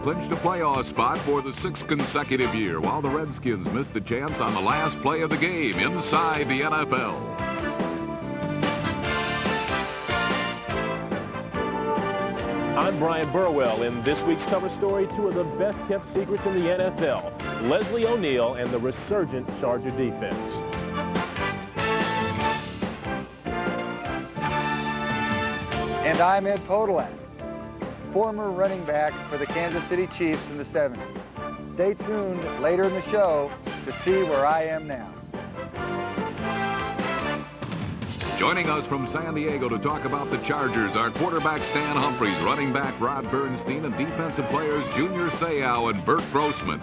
clinched a playoff spot for the 6th consecutive year, while the Redskins missed a chance on the last play of the game inside the NFL. I'm Brian Burwell. In this week's cover story, two of the best-kept secrets in the NFL, Leslie O'Neal and the resurgent Charger defense. And I'm Ed Podolak, former running back for the Kansas City Chiefs in the 70s. Stay tuned later in the show to see where I am now. Joining us from San Diego to talk about the Chargers are quarterback Stan Humphries, running back Rod Bernstein, and defensive players Junior Seau and Bert Grossman.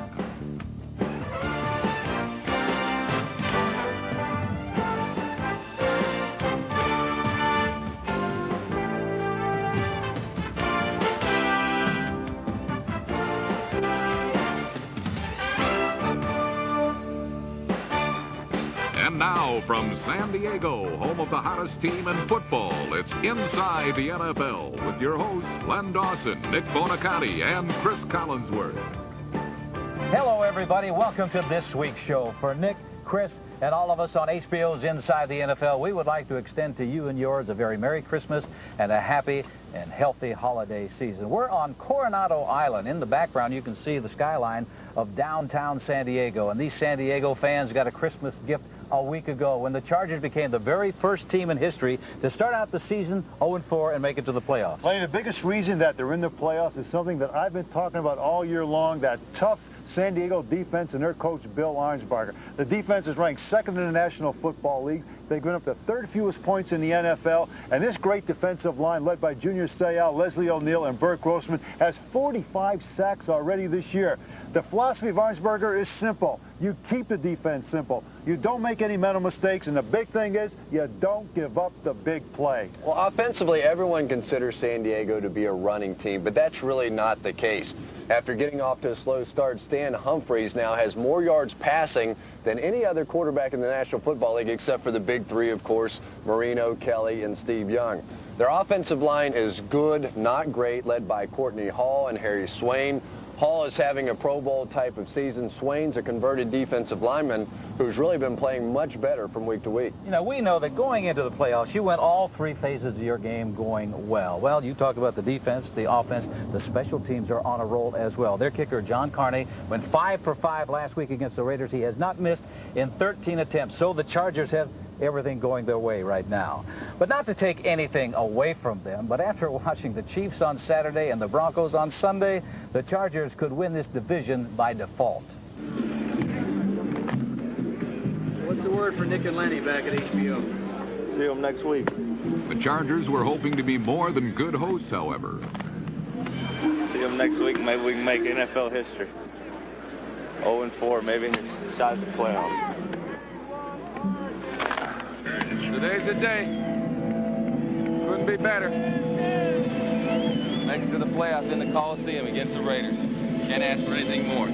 Now from San Diego, home of the hottest team in football, it's Inside the NFL with your hosts Len Dawson, Nick Bonaconti, and Chris Collinsworth. Hello, everybody. Welcome to this week's show. For Nick, Chris, and all of us on HBO's Inside the NFL, we would like to extend to you and yours a very Merry Christmas and a happy and healthy holiday season. We're on Coronado Island. In the background, you can see the skyline of downtown San Diego, and these San Diego fans got a Christmas gift a week ago when the Chargers became the very first team in history to start out the season 0-4 and make it to the playoffs. Lenny, the biggest reason that they're in the playoffs is something that I've been talking about all year long, that tough San Diego defense and their coach, Bill Arnsparger. The defense is ranked second in the National Football League. They've given up the third fewest points in the NFL, and this great defensive line led by Junior Seau, Leslie O'Neal, and Bert Grossman has 45 sacks already this year. The philosophy of Arnsparger is simple. You keep the defense simple. You don't make any mental mistakes, and the big thing is you don't give up the big play. Well, offensively, everyone considers San Diego to be a running team, but that's really not the case. After getting off to a slow start, Stan Humphries now has more yards passing than any other quarterback in the National Football League, except for the big three, of course, Marino, Kelly, and Steve Young. Their offensive line is good, not great, led by Courtney Hall and Harry Swain. Hall is having a Pro Bowl type of season. Swain's a converted defensive lineman who's really been playing much better from week to week. You know, we know that going into the playoffs, you went all three phases of your game going well. Well, you talk about the defense, the offense, the special teams are on a roll as well. Their kicker, John Carney, went 5 for 5 last week against the Raiders. He has not missed in 13 attempts. So the Chargers have everything going their way right now. But not to take anything away from them, but after watching the Chiefs on Saturday and the Broncos on Sunday, the Chargers could win this division by default. What's the word for Nick and Lenny back at HBO? See them next week. The Chargers were hoping to be more than good hosts, however. See them next week. Maybe we can make NFL history. 0-4, maybe shot at the playoffs. Today's the day. Couldn't be better. Make it to the playoffs in the Coliseum against the Raiders. Can't ask for anything more.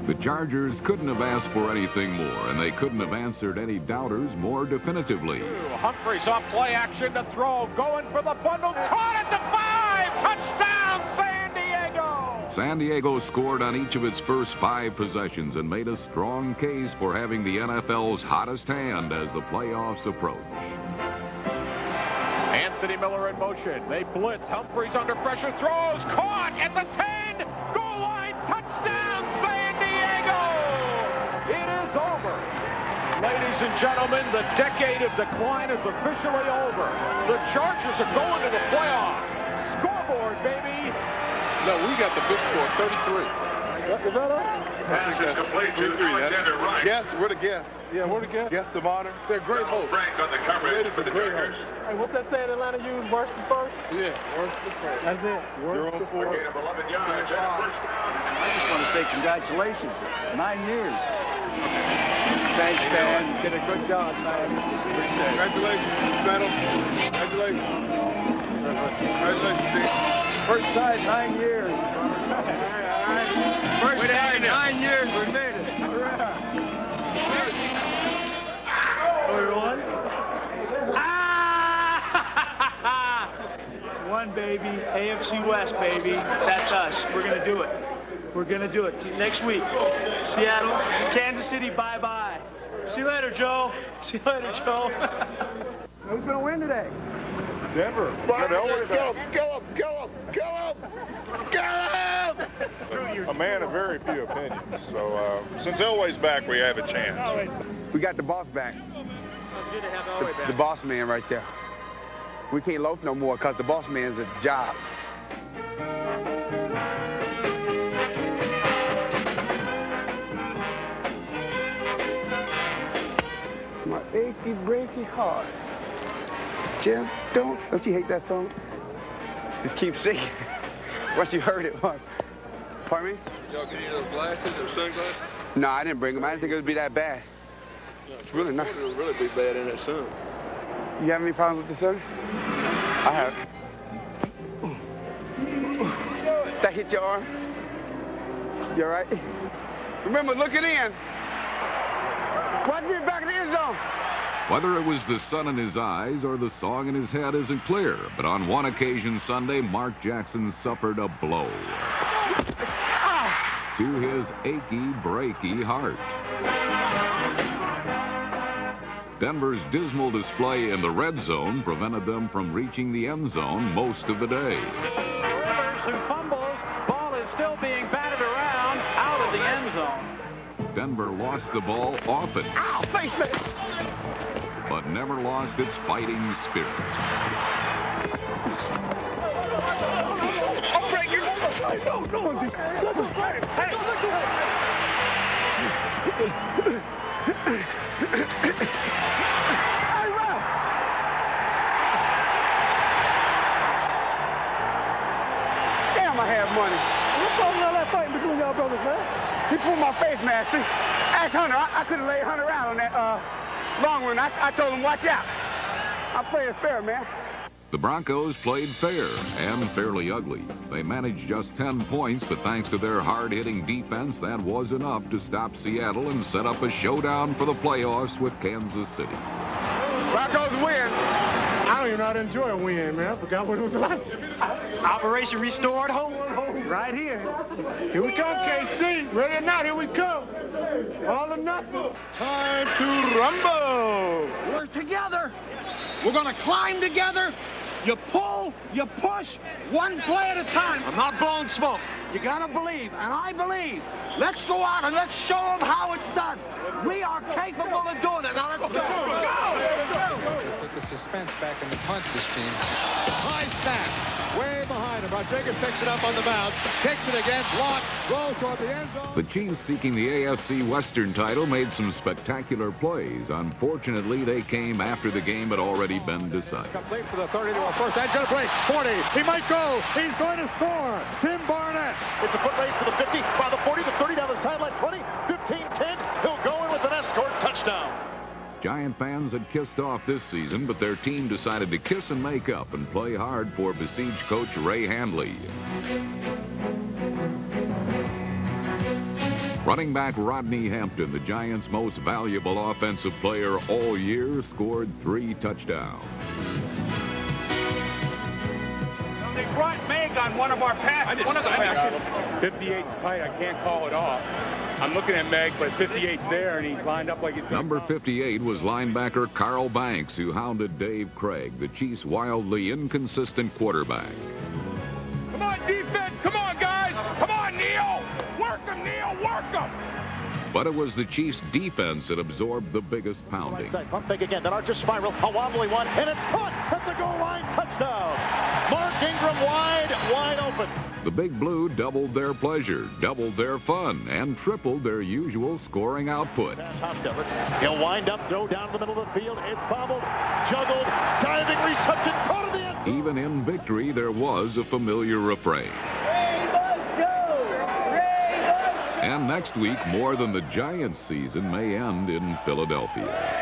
The Chargers couldn't have asked for anything more, and they couldn't have answered any doubters more definitively. Humphries off play action to throw, going for the bundle, caught at the 5, touchdown San Diego! San Diego scored on each of its first 5 possessions and made a strong case for having the NFL's hottest hand as the playoffs approach. Anthony Miller in motion. They blitz. Humphries under pressure. Throws. Caught at the 10. Goal line. Touchdown, San Diego. It is over. Ladies and gentlemen, the decade of decline is officially over. The Chargers are going to the playoffs. Scoreboard, baby. No, we got the big score, 33. Is that up? Pass is complete to Alexander Wright. Guess, we're the guests. Yeah, we're the guests. Guests of honor. They're great hosts. Frank on the coverage for the Chargers. Hey, what's that saying Atlanta used? Worst to first? Yeah, worst to first. That's it. Worst to first. Gain of 11 yards. I just want to say congratulations. 9 years. Thanks, Stan. You did a good job, man. Congratulations, medal. Congratulations. Congratulations, Steve. First time, 9 years. First time, 9 years, we made it. Everyone. One, baby. AFC West, baby. That's us. We're going to do it. We're going to do it. Next week, Seattle, Kansas City, bye-bye. See you later, Joe. See you later, Joe. Who's going to win today? Denver. A man of very few opinions. So since Elway's back, we have a chance. We got the boss back. It's good to have Elway back. The boss man right there. We can't loaf no more because the boss man's a job. My achy, breaky heart. Just don't you hate that song? Just keep singing. Once you heard it once. Pardon me? Y'all get any of those glasses or sunglasses? No, I didn't bring them. I didn't think it would be that bad. It's really not. It would really be bad in that sun. You have any problems with the sun? I have. That hit your arm? You all right? Remember, look it in. Watch me back in the end zone. Whether it was the sun in his eyes or the song in his head isn't clear, but on one occasion Sunday, Mark Jackson suffered a blow to his achy, breaky heart. Denver's dismal display in the red zone prevented them from reaching the end zone most of the day. Rivers, who fumbles, ball is still being batted around out of the end zone. Denver lost the ball often. Ow, face me! But never lost its fighting spirit. I'll break you! Damn, I have money. What's going on that fighting between y'all brothers, man? He pulled my face mask. See, ask Hunter. I could have laid Hunter out on that long run. I told him, watch out. I play it fair, man. The Broncos played fair and fairly ugly. They managed just 10 points, but thanks to their hard-hitting defense, that was enough to stop Seattle and set up a showdown for the playoffs with Kansas City. Broncos win. I don't even know how to enjoy a win, man. I forgot what it was like. Operation Restored Hope. Right here. Here we come, KC. Ready or not, here we come. All or nothing. Time to rumble. We're together. We're going to climb together. You pull, you push, one play at a time. I'm not blowing smoke. You got to believe, and I believe. Let's go out and let's show them how it's done. We are capable of doing it. Now let's go. Put the suspense back in the punt machine. High snap. Way behind him. Rodriguez picks it up on the bounce. Kicks it again. Blocked. Goes toward the end zone. The Chiefs, seeking the AFC Western title, made some spectacular plays. Unfortunately, they came after the game had already been decided. Complete for the 30 to a first. That's going to break. 40. He might go. He's going to score. Tim Barnett. It's a foot race to the 50. By the 40, the 30 down the sideline. 20, 15, 10. He'll go in with an escort touchdown. Giant fans had kissed off this season, but their team decided to kiss and make up and play hard for besieged coach Ray Handley. Running back Rodney Hampton, the Giants' most valuable offensive player all year, scored 3 touchdowns. They brought Meg on one of our passes. One of the passes. 58's tight. I can't call it off. I'm looking at Meg, but 58's there, and he's lined up like he's Number 58 was linebacker Carl Banks, who hounded Dave Craig, the Chiefs' wildly inconsistent quarterback. Come on, defense. Come on, guys. Come on, Neil. Work him, Neil. Work him. But it was the Chiefs' defense that absorbed the biggest pounding. Right side, pump fake again. That archer spiral. A wobbly one, and it's caught at the goal line. Touchdown. Mark Ingram wide open. The Big Blue doubled their pleasure, doubled their fun, and tripled their usual scoring output. He'll wind up, throw down the middle of the field. It's bobbled, juggled, diving reception, caught in the end. Even in victory, there was a familiar refrain. Ray must go! Ray must go! And next week, more than the Giants' season may end in Philadelphia.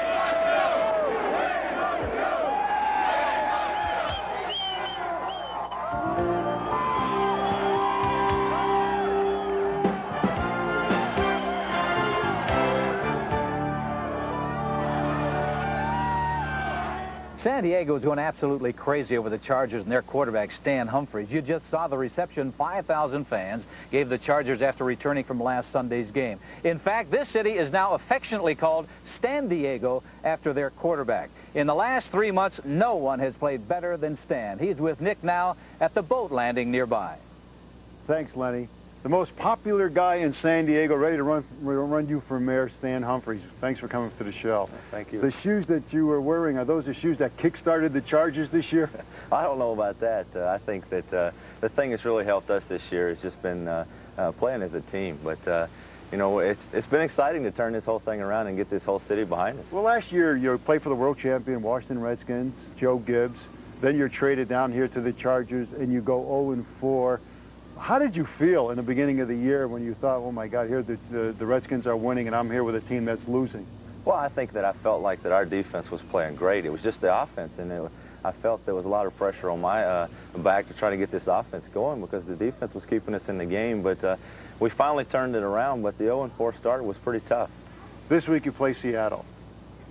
San San Diego is going absolutely crazy over the Chargers and their quarterback, Stan Humphries. You just saw the reception 5,000 fans gave the Chargers after returning from last Sunday's game. In fact, this city is now affectionately called Stan Diego after their quarterback. In the last 3 months, no one has played better than Stan. He's with Nick now at the boat landing nearby. Thanks, Lenny. The most popular guy in San Diego, ready to run you for mayor, Stan Humphries. Thanks for coming to the show. Thank you. The shoes that you were wearing, are those the shoes that kick-started the Chargers this year? I don't know about that. I think that the thing that's really helped us this year has just been playing as a team. But, you know, it's been exciting to turn this whole thing around and get this whole city behind us. Well, last year you played for the world champion Washington Redskins, Joe Gibbs. Then you're traded down here to the Chargers, and you go 0-4. How did you feel in the beginning of the year when you thought, oh, my God, here the Redskins are winning, and I'm here with a team that's losing? Well, I think that I felt like that our defense was playing great. It was just the offense, and I felt there was a lot of pressure on my back to try to get this offense going because the defense was keeping us in the game. But we finally turned it around, but the 0-4 start was pretty tough. This week you play Seattle.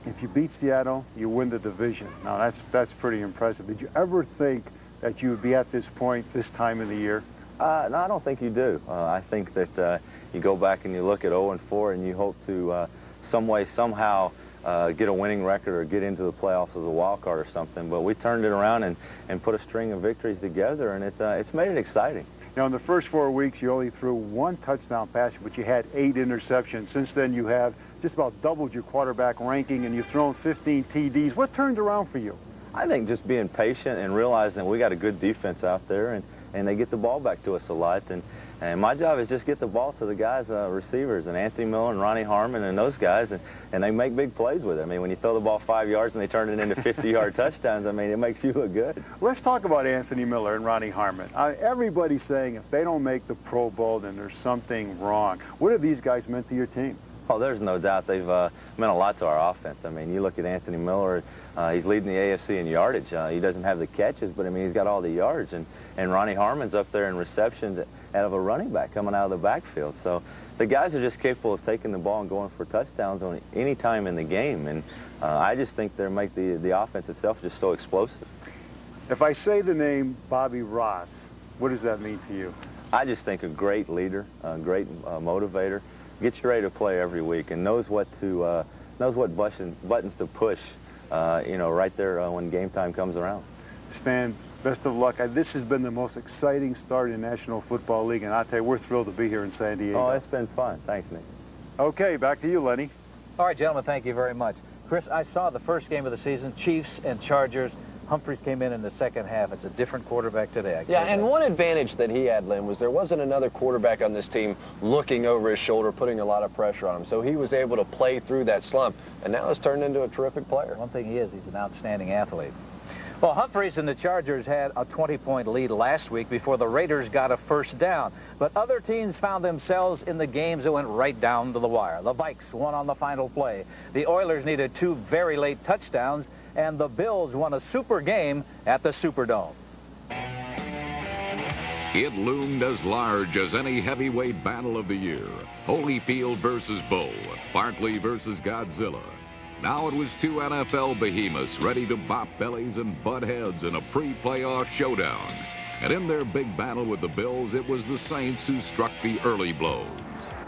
If you beat Seattle, you win the division. Now, that's pretty impressive. Did you ever think that you would be at this point this time of the year? No, I don't think you do. I think that you go back and you look at 0-4 and you hope to some way, somehow get a winning record or get into the playoffs as a wild card or something. But we turned it around and put a string of victories together, and it's made it exciting. Now, in the first 4 weeks, you only threw 1 touchdown pass, but you had 8 interceptions. Since then, you have just about doubled your quarterback ranking, and you've thrown 15 TDs. What turned around for you? I think just being patient and realizing we got a good defense out there, and they get the ball back to us a lot. And my job is just get the ball to the guys, receivers, and Anthony Miller and Ronnie Harmon and those guys, and they make big plays with it. I mean, when you throw the ball 5 yards and they turn it into 50-yard touchdowns, I mean, it makes you look good. Let's talk about Anthony Miller and Ronnie Harmon. Everybody's saying if they don't make the Pro Bowl, then there's something wrong. What have these guys meant to your team? Oh, there's no doubt they've meant a lot to our offense. I mean, you look at Anthony Miller, he's leading the AFC in yardage. He doesn't have the catches, but, I mean, he's got all the yards. And Ronnie Harmon's up there in receptions out of a running back coming out of the backfield. So the guys are just capable of taking the ball and going for touchdowns on any time in the game. And I just think they make the offense itself just so explosive. If I say the name Bobby Ross, what does that mean to you? I just think a great leader, a great motivator, gets you ready to play every week and knows what buttons to push, you know, right there when game time comes around. Stan, best of luck. This has been the most exciting start in the National Football League, and I'll tell you, we're thrilled to be here in San Diego. Oh, it's been fun. Thanks, Nick. Okay, back to you, Lenny. All right, gentlemen, thank you very much. Chris, I saw the first game of the season, Chiefs and Chargers. Humphries came in the second half. It's a different quarterback today. Yeah, and one advantage that he had, Lynn, was there wasn't another quarterback on this team looking over his shoulder, putting a lot of pressure on him. So he was able to play through that slump, and now has turned into a terrific player. One thing he is, he's an outstanding athlete. Well, Humphries and the Chargers had a 20-point lead last week before the Raiders got a first down. But other teams found themselves in the games that went right down to the wire. The Vikes won on the final play. The Oilers needed 2 very late touchdowns, and the Bills won a super game at the Superdome. It loomed as large as any heavyweight battle of the year. Holyfield versus Bo, Barkley versus Godzilla. Now it was 2 NFL behemoths ready to bop bellies and butt heads in a pre-playoff showdown. And in their big battle with the Bills, it was the Saints who struck the early blows.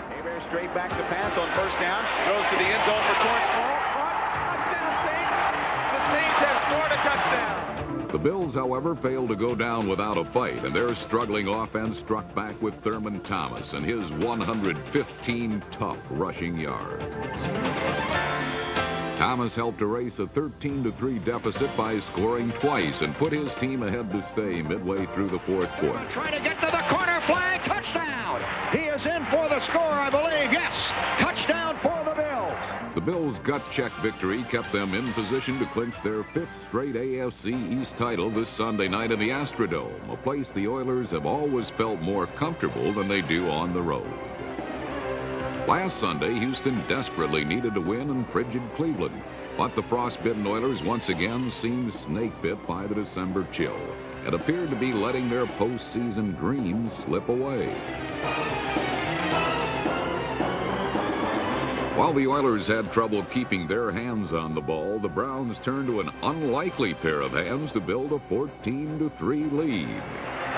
Hebert straight back to pass on first down. Goes to the end zone for Torrance Small. The Saints have scored a touchdown. The Bills, however, failed to go down without a fight, and their struggling offense struck back with Thurman Thomas and his 115 tough rushing yards. Thomas helped erase a 13-3 deficit by scoring twice and put his team ahead to stay midway through the fourth quarter. Trying to get to the corner flag, touchdown! He is in for the score, I believe. Yes, touchdown for the Bills. The Bills' gut-check victory kept them in position to clinch their 5th straight AFC East title this Sunday night in the Astrodome, a place the Oilers have always felt more comfortable than they do on the road. Last Sunday, Houston desperately needed to win in frigid Cleveland, but the frostbitten Oilers once again seemed snake-bit by the December chill and appeared to be letting their postseason dreams slip away. While the Oilers had trouble keeping their hands on the ball, the Browns turned to an unlikely pair of hands to build a 14-3 lead.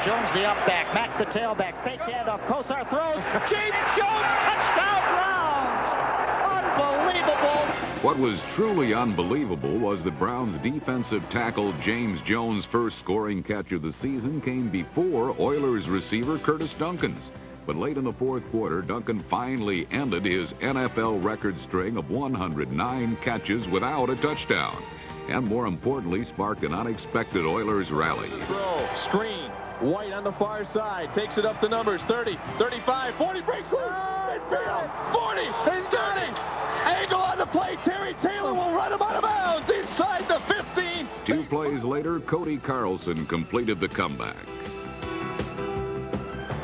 Jones the up back, Mack the tailback, fake handoff, Kosar throws, James Jones, touchdown Browns! Unbelievable! What was truly unbelievable was that Browns defensive tackle James Jones' first scoring catch of the season came before Oilers receiver Curtis Duncan's. But late in the fourth quarter, Duncan finally ended his NFL record string of 109 catches without a touchdown. And more importantly, sparked an unexpected Oilers rally. Throw, screen, White on the far side, takes it up the numbers, 30, 35, 40, breaks through, midfield, 40, he's turning, angle on the play, Terry Taylor will run him out of bounds inside the 15. 2 plays later, Cody Carlson completed the comeback.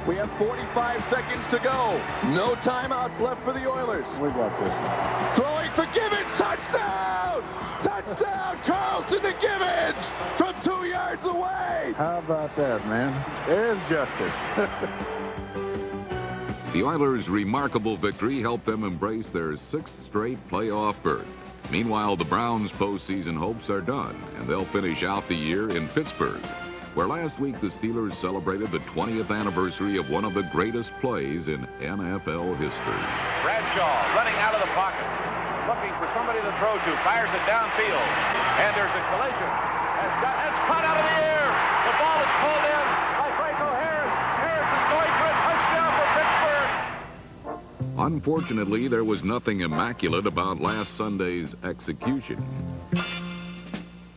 We have 45 seconds to go. No timeouts left for the Oilers. We got this. Throwing for Gibbons, touchdown! Touchdown, Carlson to Gibbons from 2 yards away. How about that, man? There's justice. The Oilers' remarkable victory helped them embrace their 6th straight playoff berth. Meanwhile, the Browns' postseason hopes are done, and they'll finish out the year in Pittsburgh, where last week the Steelers celebrated the 20th anniversary of one of the greatest plays in NFL history. Bradshaw running out of the pocket, looking for somebody to throw to, fires it downfield, and there's a collision. It's caught out of the air. The ball is pulled in by Franco Harris. Harris is going for a touchdown for Pittsburgh. Unfortunately, there was nothing immaculate about last Sunday's execution.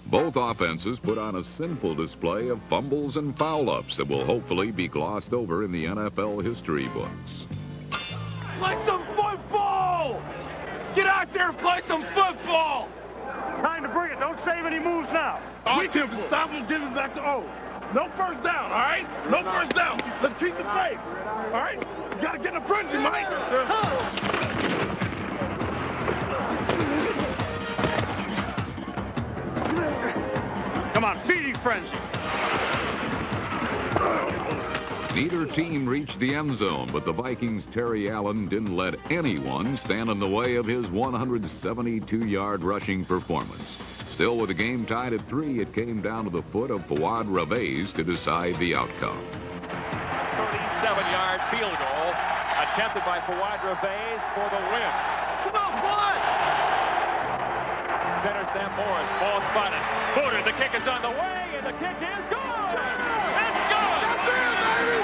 Both offenses put on a sinful display of fumbles and foul-ups that will hopefully be glossed over in the NFL history books. Play some football! Get out there and play some football! Time to bring it. Don't save any moves now. We can stop and give it back to O. No first down, all right? No first down. Let's keep the faith, all right? You got to get in a frenzy, Mike. Come on, feeding frenzy. Neither team reached the end zone, but the Vikings' Terry Allen didn't let anyone stand in the way of his 172-yard rushing performance. Still, with the game tied at 3, it came down to the foot of Fawad Ravez to decide the outcome. 37-yard field goal attempted by Fawad Ravez for the win. Come on, boy! Center Sam Morris, ball spotted. Booter, the kick is on the way, and the kick is good! It's good! That's it, baby!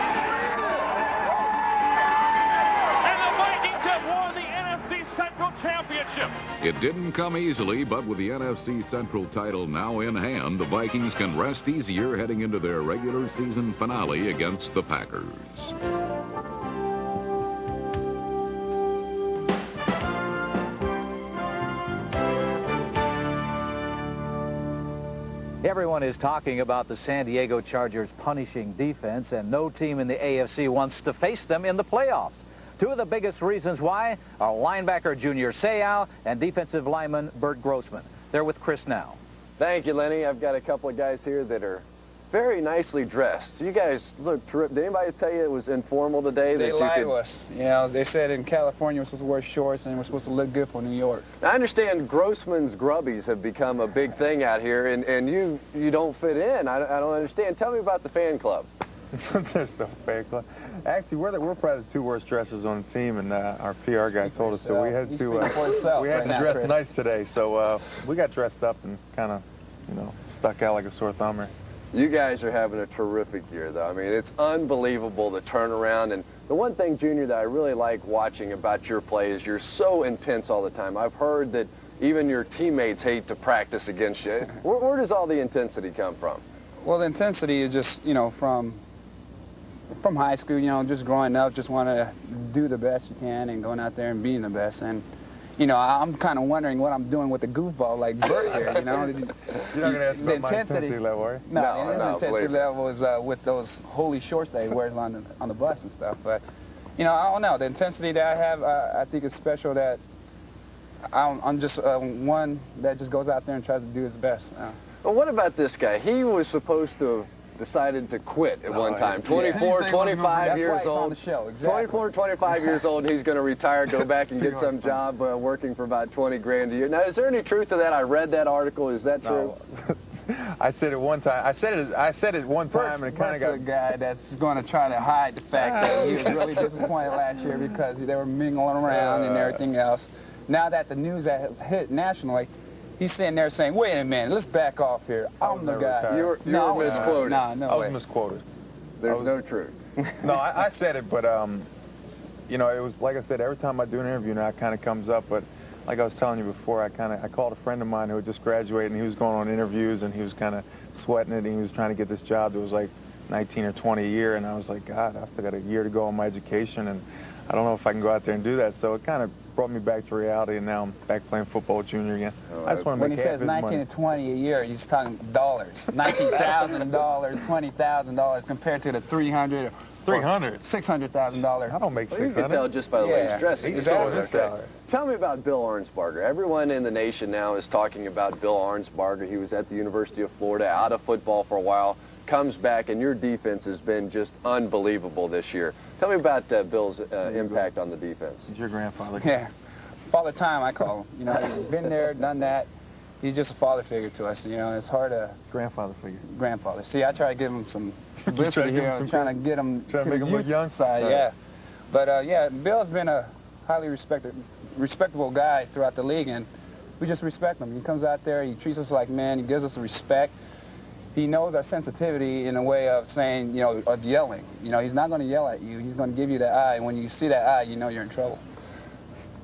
And the Vikings have won the NFC Central Championship. It didn't come easily, but with the NFC Central title now in hand, the Vikings can rest easier heading into their regular season finale against the Packers. Everyone is talking about the San Diego Chargers' punishing defense, and no team in the AFC wants to face them in the playoffs. 2 of the biggest reasons why are linebacker Junior Seau and defensive lineman Bert Grossman. They're with Chris now. Thank you, Lenny. I've got a couple of guys here that are very nicely dressed. You guys look terrific. Did anybody tell you it was informal today? They lied to us. You know, they said in California we're supposed to wear shorts and we're supposed to look good for New York. Now, I understand Grossman's Grubbies have become a big thing out here, and you don't fit in. I don't understand. Tell me about the fan club. There's no fan club. Actually, we're probably the 2 worst dressers on the team, and our PR guy told us so. We had to dress nice today, so we got dressed up and kind of, stuck out like a sore thumb here. You guys are having a terrific year, though. I mean, it's unbelievable, the turnaround. And the one thing, Junior, that I really like watching about your play is you're so intense all the time. I've heard that even your teammates hate to practice against you. Where does all the intensity come from? Well, the intensity is just, from high school, just growing up, just want to do the best you can and going out there and being the best. And, I'm kind of wondering what I'm doing with the goofball like Bert here, You're not going to ask about my intensity level, are you? No, the intensity level is with those holy shorts that he wears on the bus and stuff. But, I don't know. The intensity that I have, I think is special that I'm just one that just goes out there and tries to do his best. Well, what about this guy? He was supposed to have decided to quit at one time. 24, 25 years old. 24, 25 years old, and he's going to retire, go back and get some job working for about 20 grand a year. Now, is there any truth to that? I read that article. Is that true? I said it one time. I said it one time, and it kind of got a guy that's going to try to hide the fact that he was really disappointed last year because they were mingling around and everything else. Now that the news has hit nationally, he's sitting there saying, "Wait a minute, let's back off here. I'm the guy." You were misquoted. No I was misquoted. There's no truth. No, I said it, but you know, it was like I said. Every time I do an interview now, it kind of comes up, but. Like I was telling you before, I called a friend of mine who had just graduated, and he was going on interviews, and he was kind of sweating it, and he was trying to get this job that was like 19 or 20 a year, and I was like, God, I still got a year to go on my education, and I don't know if I can go out there and do that. So it kind of brought me back to reality, and now I'm back playing football with Junior again. I just want to make half his money. When he says 19 to 20 a year, he's talking dollars. $19,000, $20,000 compared to the $300,000. $600,000. I don't make $600,000. You can tell just by the way he's dressing. Tell me about Bill Arnsparger. Everyone in the nation now is talking about Bill Arnsparger. He was at the University of Florida, out of football for a while, comes back, and your defense has been just unbelievable this year. Tell me about Bill's impact on the defense. He's your grandfather. Yeah, Father Time, I call him. You know, he's been there, done that. He's just a father figure to us. You know, it's hard to... Grandfather figure. Grandfather. See, I try to give him some publicity here. I'm trying to get him to make him look young. Side, right. Yeah. But, yeah, Bill's been a highly respectable guy throughout the league, and we just respect him. He comes out there, he treats us like men, he gives us respect. He knows our sensitivity in a way of saying, you know, of yelling. You know, he's not going to yell at you. He's going to give you the eye, and when you see that eye, you know you're in trouble.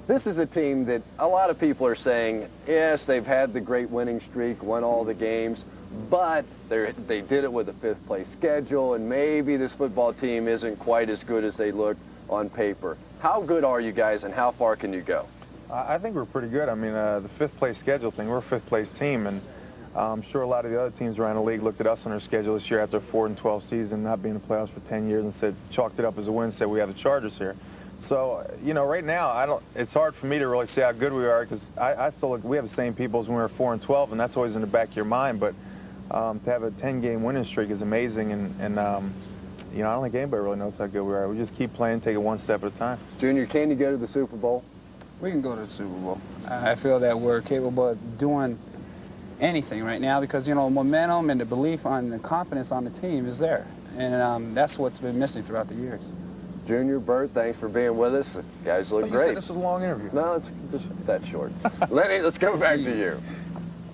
This is a team that a lot of people are saying, yes, they've had the great winning streak, won all the games, but they did it with a fifth-place schedule, and maybe this football team isn't quite as good as they look on paper. How good are you guys, and how far can you go? I think we're pretty good. I mean, the fifth-place schedule thing, we're a fifth-place team, and I'm sure a lot of the other teams around the league looked at us on their schedule this year after a 4-12 season, not being in the playoffs for 10 years, and chalked it up as a win, said we have the Chargers here. So, you know, right now, it's hard for me to really say how good we are because I still look, we have the same people as when we were 4-12, and that's always in the back of your mind. But to have a 10-game winning streak is amazing, and you know, I don't think anybody really knows how good we are. We just keep playing, take it one step at a time. Junior, can you go to the Super Bowl? We can go to the Super Bowl. I feel that we're capable of doing anything right now because, you know, momentum and the belief on the confidence on the team is there. And that's what's been missing throughout the years. Junior, Bert, thanks for being with us. You guys look great. You said this was a long interview. No, it's just that short. Lenny, let's go back to you.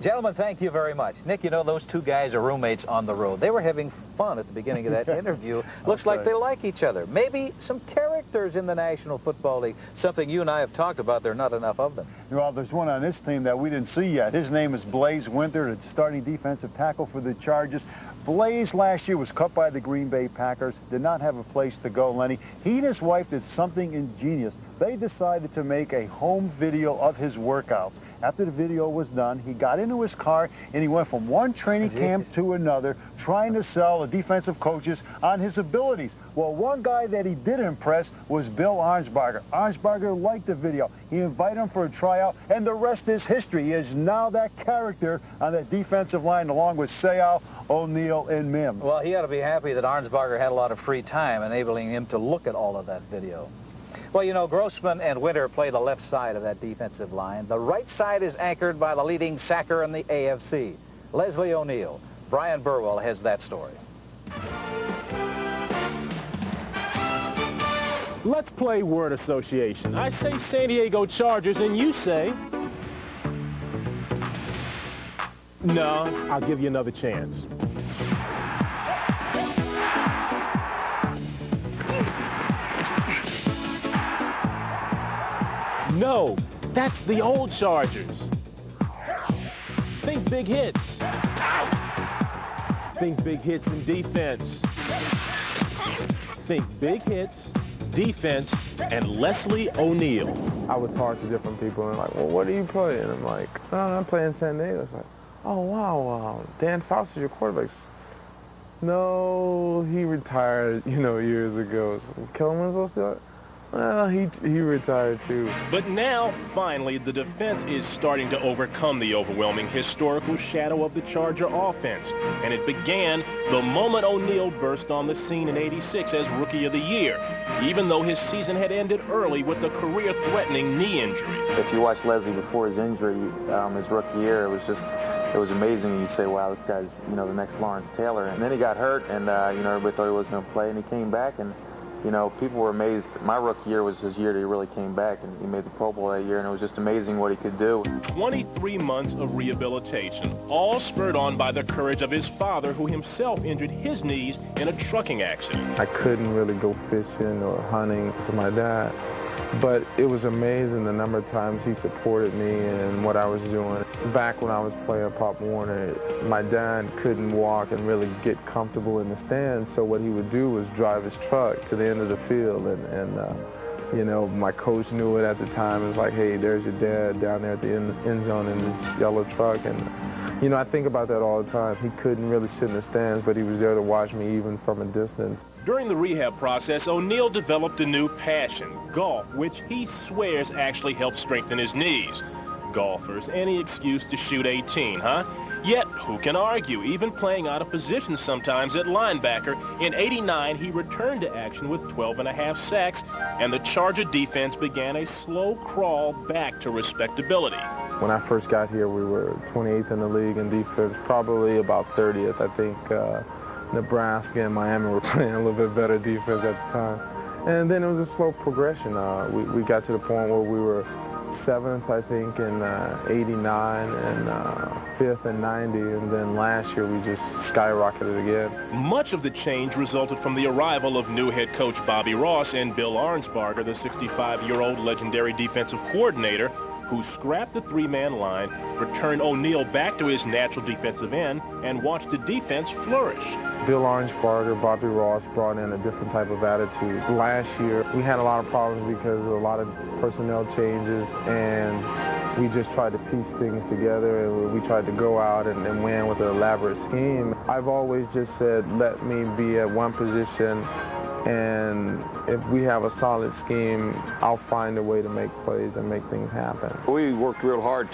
Gentlemen, thank you very much. Nick, you know, those two guys are roommates on the road. They were having fun at the beginning of that interview. Looks like they like each other. Maybe some characters in the National Football League. Something you and I have talked about. There are not enough of them. Well, there's one on this team that we didn't see yet. His name is Blaze Winter, the starting defensive tackle for the Chargers. Blaze last year was cut by the Green Bay Packers, did not have a place to go, Lenny. He and his wife did something ingenious. They decided to make a home video of his workouts. After the video was done, he got into his car and he went from one training camp to another, trying to sell the defensive coaches on his abilities. Well, one guy that he did impress was Bill Arnsparger. Arnsparger liked the video. He invited him for a tryout, and the rest is history. He is now that character on that defensive line, along with Sayal, O'Neal, and Mims. Well, he ought to be happy that Arnsparger had a lot of free time, enabling him to look at all of that video. Well, you know, Grossman and Winter play the left side of that defensive line. The right side is anchored by the leading sacker in the AFC, Leslie O'Neal. Brian Burwell has that story. Let's play word association. I say San Diego Chargers, and you say... No, I'll give you another chance. No, that's the old Chargers. Think big hits. Think big hits in defense. Think big hits, defense, and Leslie O'Neal. I would talk to different people and like, well, what do you play? And I'm like, oh, I'm playing San Diego. It's like, oh, wow, Dan Fauci's your quarterback. No, he retired, you know, years ago. So Kellen Winslow's like, Well, he retired too. But now, finally, the defense is starting to overcome the overwhelming historical shadow of the Charger offense. And it began the moment O'Neal burst on the scene in '86 as Rookie of the Year, even though his season had ended early with a career-threatening knee injury. If you watch Leslie before his injury, his rookie year, it was amazing. You say, wow, this guy's, the next Lawrence Taylor. And then he got hurt, and, everybody thought he wasn't going to play, and he came back, and, people were amazed. My rookie year was his year that he really came back, and he made the Pro Bowl that year, and it was just amazing what he could do. 23 months of rehabilitation, all spurred on by the courage of his father, who himself injured his knees in a trucking accident. I couldn't really go fishing or hunting to my dad, but it was amazing the number of times he supported me and what I was doing. Back when I was playing Pop Warner, my dad couldn't walk and really get comfortable in the stands, so what he would do was drive his truck to the end of the field, and my coach knew it at the time. It was like, hey, there's your dad down there at the end zone in this yellow truck, and I think about that all the time. He couldn't really sit in the stands, but he was there to watch me even from a distance. During the rehab process, O'Neal developed a new passion, golf, which he swears actually helped strengthen his knees. Golfers, any excuse to shoot 18, huh? Yet, who can argue, even playing out of position sometimes at linebacker, in '89 he returned to action with 12.5 sacks, and the Charger defense began a slow crawl back to respectability. When I first got here, we were 28th in the league in defense, probably about 30th. I think Nebraska and Miami were playing a little bit better defense at the time. And then it was a slow progression. We got to the point where we were 7th, I think, in '89, and 5th in '90, and then last year we just skyrocketed again. Much of the change resulted from the arrival of new head coach Bobby Ross and Bill Arnsparger, the 65-year-old legendary defensive coordinator, who scrapped the three-man line, returned O'Neal back to his natural defensive end, and watched the defense flourish. Bill Arnsparger, Bobby Ross brought in a different type of attitude. Last year, we had a lot of problems because of a lot of personnel changes, and we just tried to piece things together, and we tried to go out and win with an elaborate scheme. I've always just said, let me be at one position, and if we have a solid scheme, I'll find a way to make plays and make things happen. We worked real hard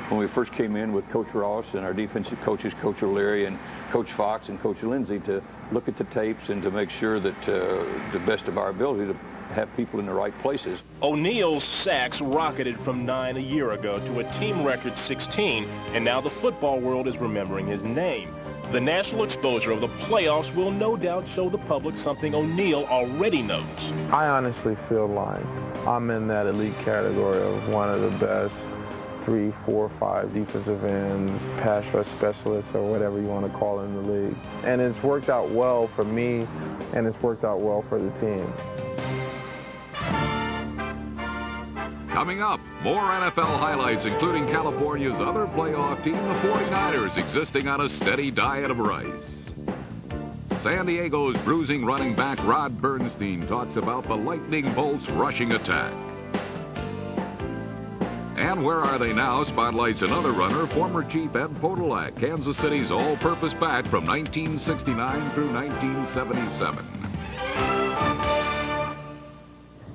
when we first came in with Coach Ross and our defensive coaches, Coach O'Leary and Coach Fox and Coach Lindsey, to look at the tapes and to make sure that to the best of our ability to have people in the right places. O'Neal's sacks rocketed from 9 a year ago to a team record 16, and now the football world is remembering his name. The national exposure of the playoffs will no doubt show the public something O'Neal already knows. I honestly feel like I'm in that elite category of one of the best 3, 4, 5 defensive ends, pass rush specialists, or whatever you want to call it in the league. And it's worked out well for me, and it's worked out well for the team. Coming up, more NFL highlights, including California's other playoff team, the 49ers, existing on a steady diet of rice. San Diego's bruising running back Rod Bernstein talks about the Lightning Bolt's rushing attack. And Where Are They Now spotlights another runner, former Chief Ed Podolak, Kansas City's all-purpose back from 1969 through 1977.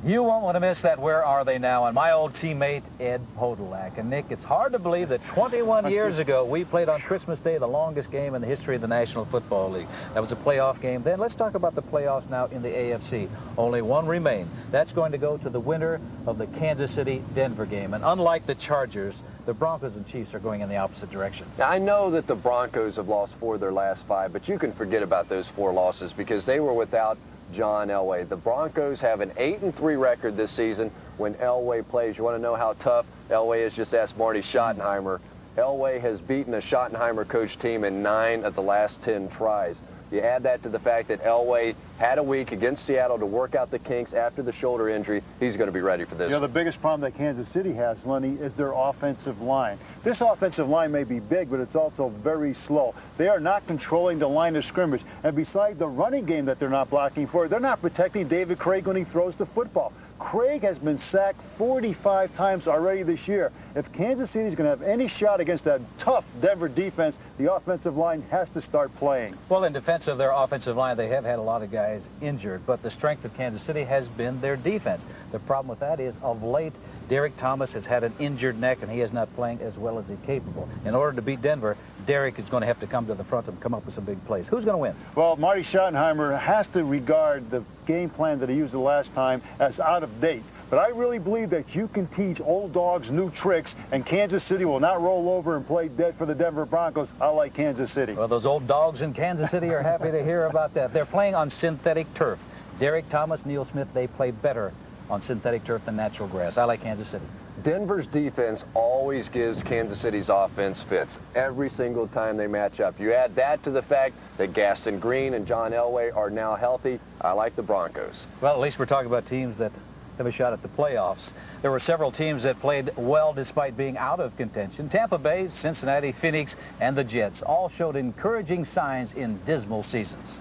You won't want to miss that Where Are They Now, and my old teammate, Ed Podolak. And, Nick, it's hard to believe that 21 years ago, we played on Christmas Day the longest game in the history of the National Football League. That was a playoff game. Then let's talk about the playoffs now in the AFC. Only one remains. That's going to go to the winner of the Kansas City-Denver game. And unlike the Chargers, the Broncos and Chiefs are going in the opposite direction. Now, I know that the Broncos have lost 4 of their last 5, but you can forget about those 4 losses because they were without John Elway. The Broncos have an 8-3 record this season when Elway plays. You want to know how tough Elway is? Just ask Marty Schottenheimer. Elway has beaten a Schottenheimer coach team in 9 of the last 10 tries. You add that to the fact that Elway had a week against Seattle to work out the kinks after the shoulder injury. He's going to be ready for this. The biggest problem that Kansas City has, Lenny, is their offensive line. This offensive line may be big, but it's also very slow. They are not controlling the line of scrimmage. And besides the running game that they're not blocking for, they're not protecting David Craig when he throws the football. Craig has been sacked 45 times already this year. If Kansas City is going to have any shot against that tough Denver defense, the offensive line has to start playing. Well, in defense of their offensive line, they have had a lot of guys injured, but the strength of Kansas City has been their defense. The problem with that is, of late, Derek Thomas has had an injured neck, and he is not playing as well as he's capable. In order to beat Denver, Derek is going to have to come to the front and come up with some big plays. Who's going to win? Well, Marty Schottenheimer has to regard the game plan that he used the last time as out of date. But I really believe that you can teach old dogs new tricks, and Kansas City will not roll over and play dead for the Denver Broncos. I like Kansas City. Well, those old dogs in Kansas City are happy to hear about that. They're playing on synthetic turf. Derek Thomas, Neil Smith, they play better on synthetic turf than natural grass. I like Kansas City. Denver's defense always gives Kansas City's offense fits every single time they match up. You add that to the fact that Gaston Green and John Elway are now healthy. I like the Broncos. Well, at least we're talking about teams that have a shot at the playoffs. There were several teams that played well despite being out of contention. Tampa Bay, Cincinnati, Phoenix, and the Jets all showed encouraging signs in dismal seasons.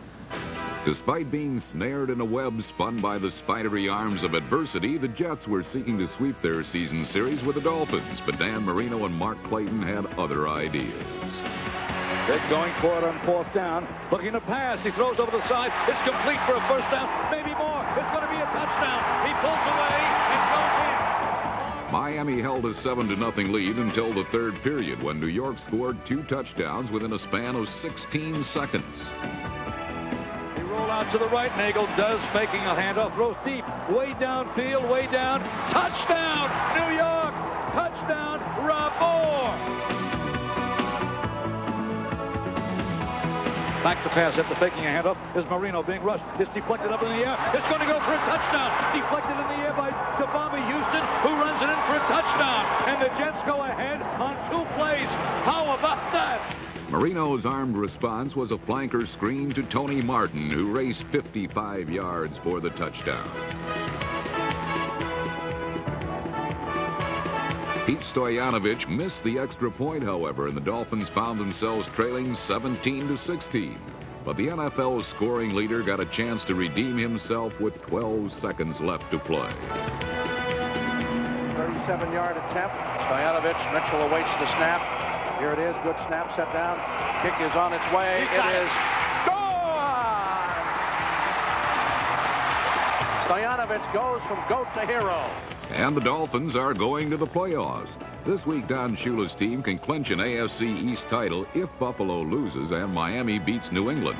Despite being snared in a web spun by the spidery arms of adversity, the Jets were seeking to sweep their season series with the Dolphins, but Dan Marino and Mark Clayton had other ideas. Vic going for it on 4th down, looking to pass. He throws over the side. It's complete for a 1st down, maybe more. It's going to be a touchdown. He pulls away and goes in. Miami held a 7-0 lead until the 3rd period, when New York scored 2 touchdowns within a span of 16 seconds. Roll out to the right. Nagel does, faking a handoff, throws deep, way downfield, way down. Touchdown, New York! Touchdown, Rob Moore! Back to pass after faking a handoff is Marino being rushed. It's deflected up in the air. It's going to go for a touchdown. Deflected in the air by Tabama Houston, who runs it in for a touchdown. And the Jets go ahead on 2 plays. How about that? Marino's armed response was a flanker screen to Tony Martin, who raced 55 yards for the touchdown. Pete Stoyanovich missed the extra point, however, and the Dolphins found themselves trailing 17-16. But the NFL's scoring leader got a chance to redeem himself with 12 seconds left to play. 37-yard attempt. Stoyanovich, Mitchell awaits the snap. Here it is, good snap, set down. Kick is on its way. It is gone! Stoyanovich goes from goat to hero. And the Dolphins are going to the playoffs. This week, Don Shula's team can clinch an AFC East title if Buffalo loses and Miami beats New England.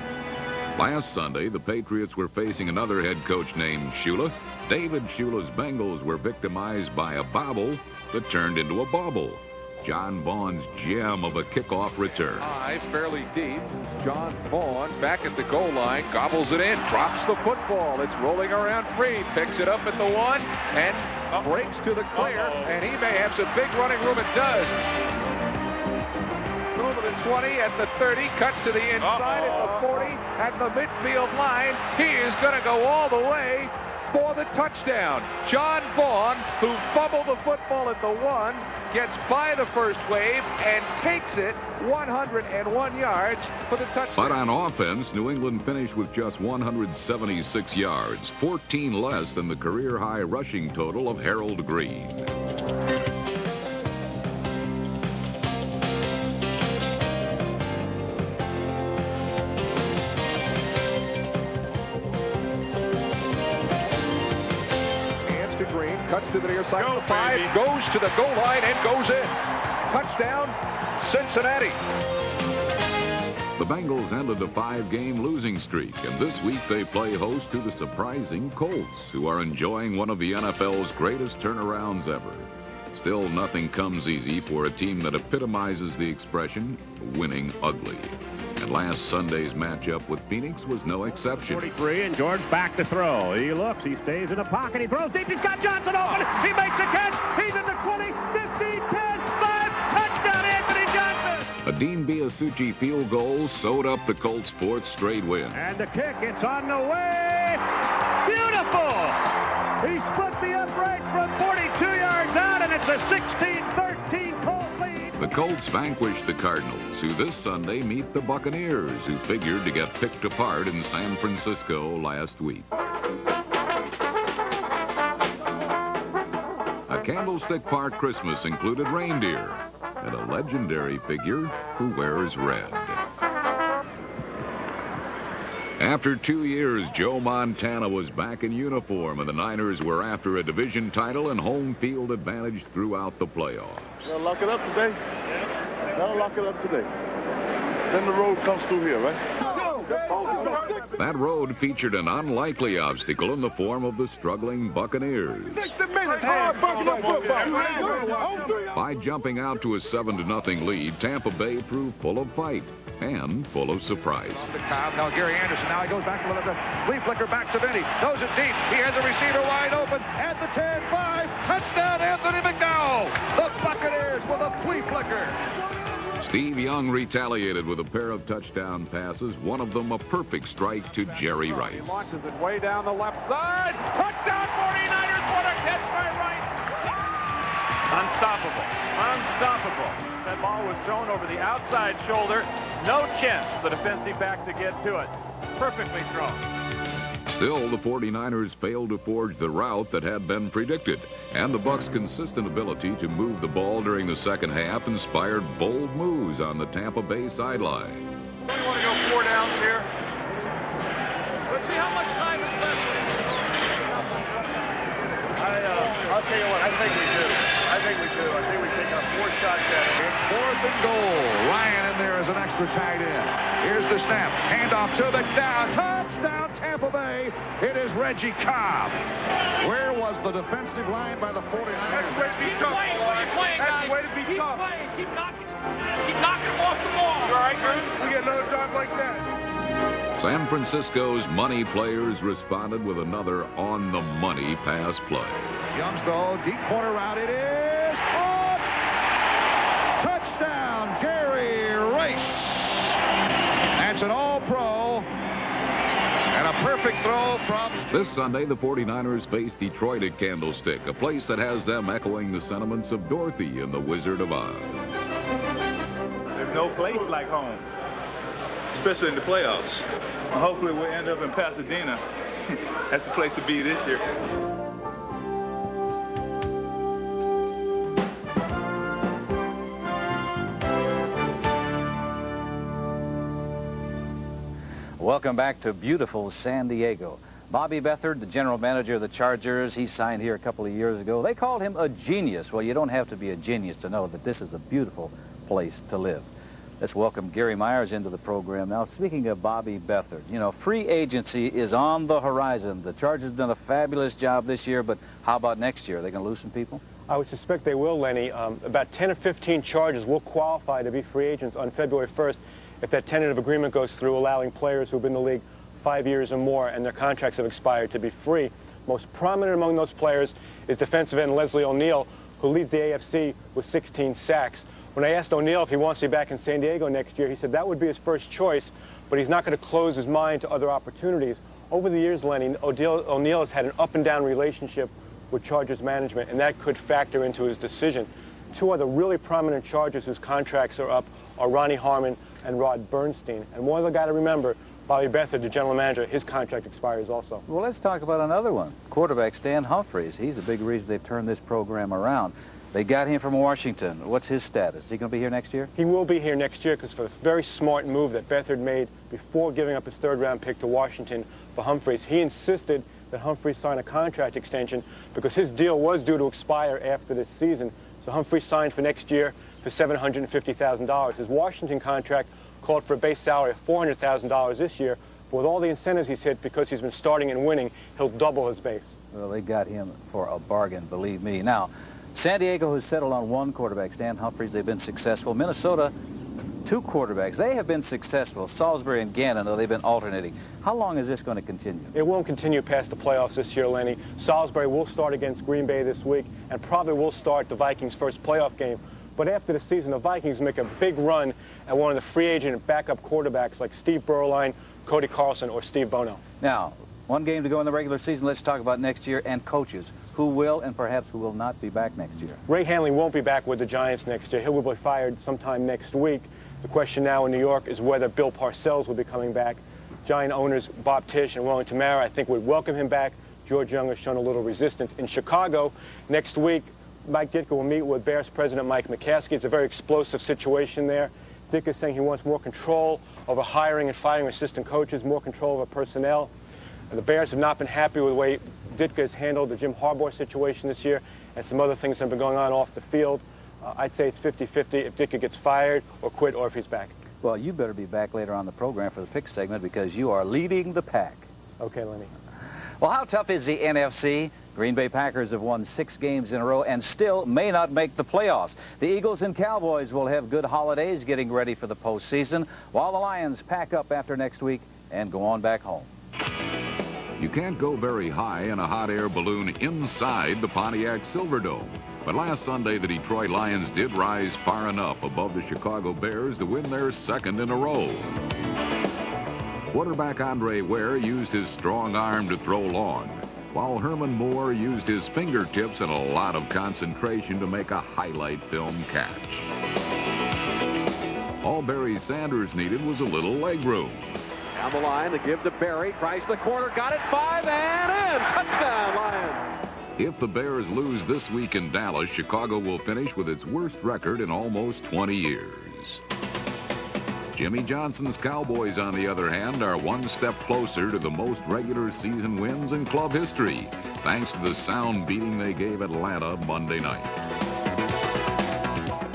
Last Sunday, the Patriots were facing another head coach named Shula. David Shula's Bengals were victimized by a bobble that turned into a bobble. John Vaughn's gem of a kickoff return. High, fairly deep. John Vaughn back at the goal line, gobbles it in, drops the football. It's rolling around free, picks it up at the 1, and breaks to the clear, and he may have some big running room. It does. Over the 20, at the 30, cuts to the inside, at the 40, at the midfield line. He is going to go all the way for the touchdown. John Vaughn, who fumbled the football at the 1, gets by the first wave and takes it 101 yards for the touchdown. But on offense, New England finished with just 176 yards, 14 less than the career-high rushing total of Harold Green. Cuts to the near side of the 5, goes to the goal line and goes in. Touchdown, Cincinnati. The Bengals ended a 5-game losing streak, and this week they play host to the surprising Colts, who are enjoying one of the NFL's greatest turnarounds ever. Still, nothing comes easy for a team that epitomizes the expression, winning ugly. And last Sunday's matchup with Phoenix was no exception. 43, and George back to throw. He looks, he stays in the pocket, he throws deep, he's got Johnson open, he makes a catch, he's in the 20, 15, 10, 5, touchdown Anthony Johnson! A Dean Biasucci field goal sewed up the Colts' 4th straight win. And the kick, it's on the way, beautiful! He split the upright from 42 yards out, and it's a 16-13 Colts lead. The Colts vanquished the Cardinals, who this Sunday meet the Buccaneers, who figured to get picked apart in San Francisco last week. Candlestick Park Christmas included reindeer and a legendary figure who wears red. After 2 years, Joe Montana was back in uniform, and the Niners were after a division title and home field advantage throughout the playoffs. They'll lock it up today. They'll lock it up today. Then the road comes through here, right? That road featured an unlikely obstacle in the form of the struggling Buccaneers. By jumping out to a 7-0 lead, Tampa Bay proved full of fight and full of surprise. Now Gary Anderson, now he goes back to the flea flicker back to Vinny. Throws it deep. He has a receiver wide open at the 10-5. Touchdown, Anthony McDowell. The Buccaneers with a flea flicker. Steve Young retaliated with a pair of touchdown passes, one of them a perfect strike to Jerry Rice. He launches it way down the left side. Touchdown 49ers. What a catch by Rice. Unstoppable. Unstoppable. That ball was thrown over the outside shoulder. No chance for the defensive back to get to it. Perfectly thrown. Still, the 49ers failed to forge the route that had been predicted, and the Bucs' consistent ability to move the ball during the second half inspired bold moves on the Tampa Bay sideline. Don't you want to go 4 downs here? Let's see how much time is left. I'll tell you what, I think we do. I think we take 4 shots at it. It's 4th and goal. Ryan in there as an extra tight end. Here's the snap. Handoff to McDowell. Touchdown, Tampa Bay. It is Reggie Cobb. Where was the defensive line by the 49ers? That's the way to be tough. That's the way to be tough. Keep knocking him off the ball. You all right, Bruce? We get another drive like that. San Francisco's money players responded with another on-the-money pass play. Young's throw, deep corner route. It is caught. Touchdown, Jerry Rice. That's an all-pro. And a perfect throw from... This Sunday, the 49ers face Detroit at Candlestick, a place that has them echoing the sentiments of Dorothy in The Wizard of Oz. There's no place like home, especially in the playoffs. Hopefully we'll end up in Pasadena. That's the place to be this year. Welcome back to beautiful San Diego. Bobby Beathard, the general manager of the Chargers, he signed here a couple of years ago. They called him a genius. Well, you don't have to be a genius to know that this is a beautiful place to live. Let's welcome Gary Myers into the program now. Speaking of Bobby Beathard, you know, free agency is on the horizon. The Chargers have done a fabulous job this year, but how about next year? Are they going to lose some people? I would suspect they will, Lenny. About 10 or 15 Chargers will qualify to be free agents on February 1st if that tentative agreement goes through, allowing players who've been in the league 5 years or more and their contracts have expired to be free. Most prominent among those players is defensive end Leslie O'Neal, who leads the AFC with 16 sacks. When I asked O'Neal if he wants to be back in San Diego next year, he said that would be his first choice, but he's not going to close his mind to other opportunities. Over the years, Lenny, O'Neal has had an up-and-down relationship with Chargers management, and that could factor into his decision. 2 other really prominent Chargers whose contracts are up are Ronnie Harmon and Rod Bernstein. And one other guy to remember, Bobby Beathard, the general manager, his contract expires also. Well, let's talk about another one. Quarterback Stan Humphries. He's a big reason they've turned this program around. They got him from Washington. What's his status? Is he going to be here next year? He will be here next year because for a very smart move that Beathard made before giving up his 3rd-round pick to Washington for Humphries, he insisted that Humphries sign a contract extension because his deal was due to expire after this season. So Humphries signed for next year for $750,000. His Washington contract called for a base salary of $400,000 this year, but with all the incentives he's hit because he's been starting and winning, he'll double his base. Well, they got him for a bargain, believe me. Now, San Diego has settled on 1 quarterback, Stan Humphries. They've been successful. Minnesota, 2 quarterbacks. They have been successful. Salisbury and Gannon, though, they've been alternating. How long is this going to continue? It won't continue past the playoffs this year, Lenny. Salisbury will start against Green Bay this week and probably will start the Vikings' first playoff game. But after the season, the Vikings make a big run at one of the free agent backup quarterbacks like Steve Berline, Cody Carlson, or Steve Bono. Now, 1 game to go in the regular season. Let's talk about next year and coaches. Who will and perhaps who will not be back next year? Ray Handley won't be back with the Giants next year. He will be fired sometime next week. The question now in New York is whether Bill Parcells will be coming back. Giant owners Bob Tisch and Wellington Mara, I think, would welcome him back. George Young has shown a little resistance. In Chicago, next week, Mike Ditka will meet with Bears President Mike McCaskey. It's a very explosive situation there. Ditka is saying he wants more control over hiring and firing assistant coaches, more control over personnel. The Bears have not been happy with the way Ditka has handled the Jim Harbaugh situation this year, and some other things have been going on off the field. I'd say it's 50-50 if Ditka gets fired or quit or if he's back. Well, you better be back later on the program for the pick segment because you are leading the pack. Okay, Lenny. Well, how tough is the NFC? Green Bay Packers have won 6 games in a row and still may not make the playoffs. The Eagles and Cowboys will have good holidays getting ready for the postseason, while the Lions pack up after next week and go on back home. You can't go very high in a hot air balloon inside the Pontiac Silverdome. But last Sunday, the Detroit Lions did rise far enough above the Chicago Bears to win their 2nd in a row. Quarterback Andre Ware used his strong arm to throw long, while Herman Moore used his fingertips and a lot of concentration to make a highlight film catch. All Barry Sanders needed was a little leg room. Down the line to give to Barry, tries the corner, got it, 5 and in, touchdown Lions. If the Bears lose this week in Dallas, Chicago will finish with its worst record in almost 20 years. Jimmy Johnson's Cowboys, on the other hand, are one step closer to the most regular season wins in club history, thanks to the sound beating they gave Atlanta Monday night.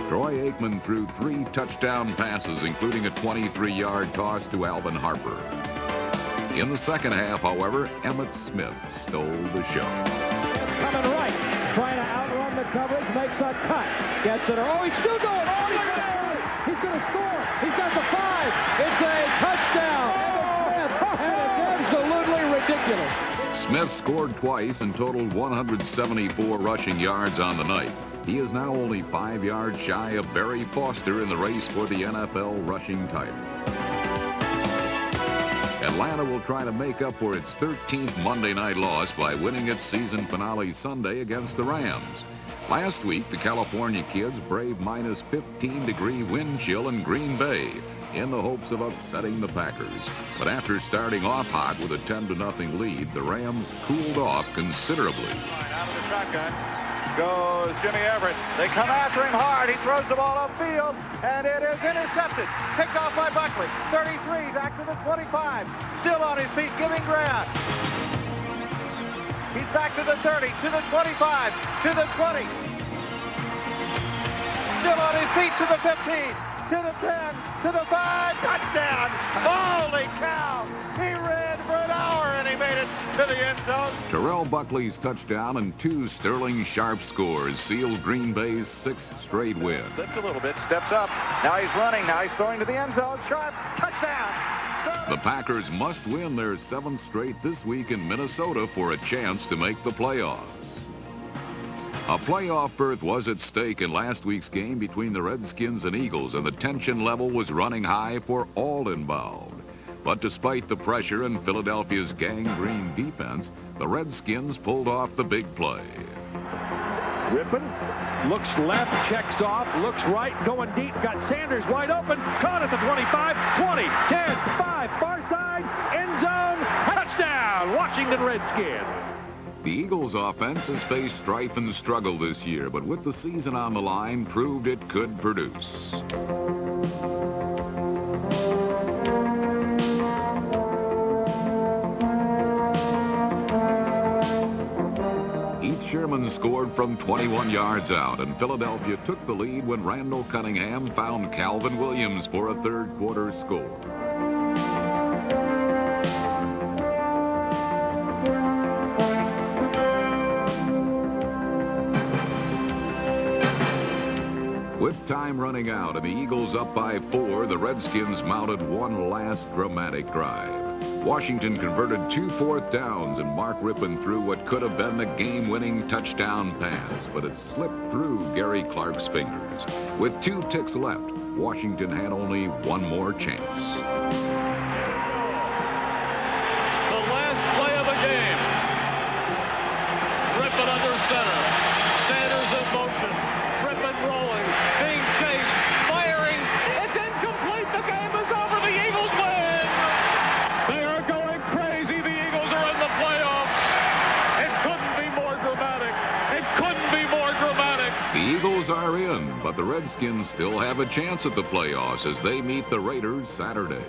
Troy Aikman threw 3 touchdown passes, including a 23-yard toss to Alvin Harper. In the second half, however, Emmitt Smith stole the show. Coming right, trying to outrun the coverage, makes a cut, gets it. Oh, he's still going. Oh, he's going to score. He's got the 5. It's a touchdown. And it's absolutely ridiculous. Smith scored twice and totaled 174 rushing yards on the night. He is now only 5 yards shy of Barry Foster in the race for the NFL rushing title. Atlanta will try to make up for its 13th Monday night loss by winning its season finale Sunday against the Rams. Last week, the California Kids braved minus 15-degree wind chill in Green Bay in the hopes of upsetting the Packers. But after starting off hot with a 10-0 lead, the Rams cooled off considerably. Out of the shotgun goes Jimmy Everett. They come after him hard. He throws the ball upfield, and it is intercepted. Picked off by Buckley. 33 back to the 25. Still on his feet, giving ground. He's back to the 30, to the 25, to the 20. Still on his feet to the 15, to the 10, to the 5. Touchdown! Holy cow! He ran for an hour and he made it to the end zone. Terrell Buckley's touchdown and 2 Sterling Sharp scores sealed Green Bay's 6th straight win. Slips a little bit, steps up. Now he's running. Now he's throwing to the end zone. Sharp, touchdown! The Packers must win their 7th straight this week in Minnesota for a chance to make the playoffs. A playoff berth was at stake in last week's game between the Redskins and Eagles, and the tension level was running high for all involved. But despite the pressure and Philadelphia's gangrene defense, the Redskins pulled off the big play. Rippon looks left, checks off, looks right, going deep, got Sanders wide open, caught at the 25, 20, 10, 5, far side, end zone, touchdown, Washington Redskins. The Eagles' offense has faced strife and struggle this year, but with the season on the line, proved it could produce. Sherman scored from 21 yards out, and Philadelphia took the lead when Randall Cunningham found Calvin Williams for a third-quarter score. With time running out and the Eagles up by 4, the Redskins mounted one last dramatic drive. Washington converted 2 fourth downs, and Mark Rippon threw what could have been the game-winning touchdown pass, but it slipped through Gary Clark's fingers. With 2 ticks left, Washington had only one more chance. The last play of the game. Rippon under center. Sanders in motion. Rippon rolling. Being chased. Firing. It's incomplete. The game is over. The Eagles win. They are going crazy. The Eagles are in the playoffs. It couldn't be more dramatic. It couldn't be more dramatic. win, but the Redskins still have a chance at the playoffs as they meet the Raiders Saturday.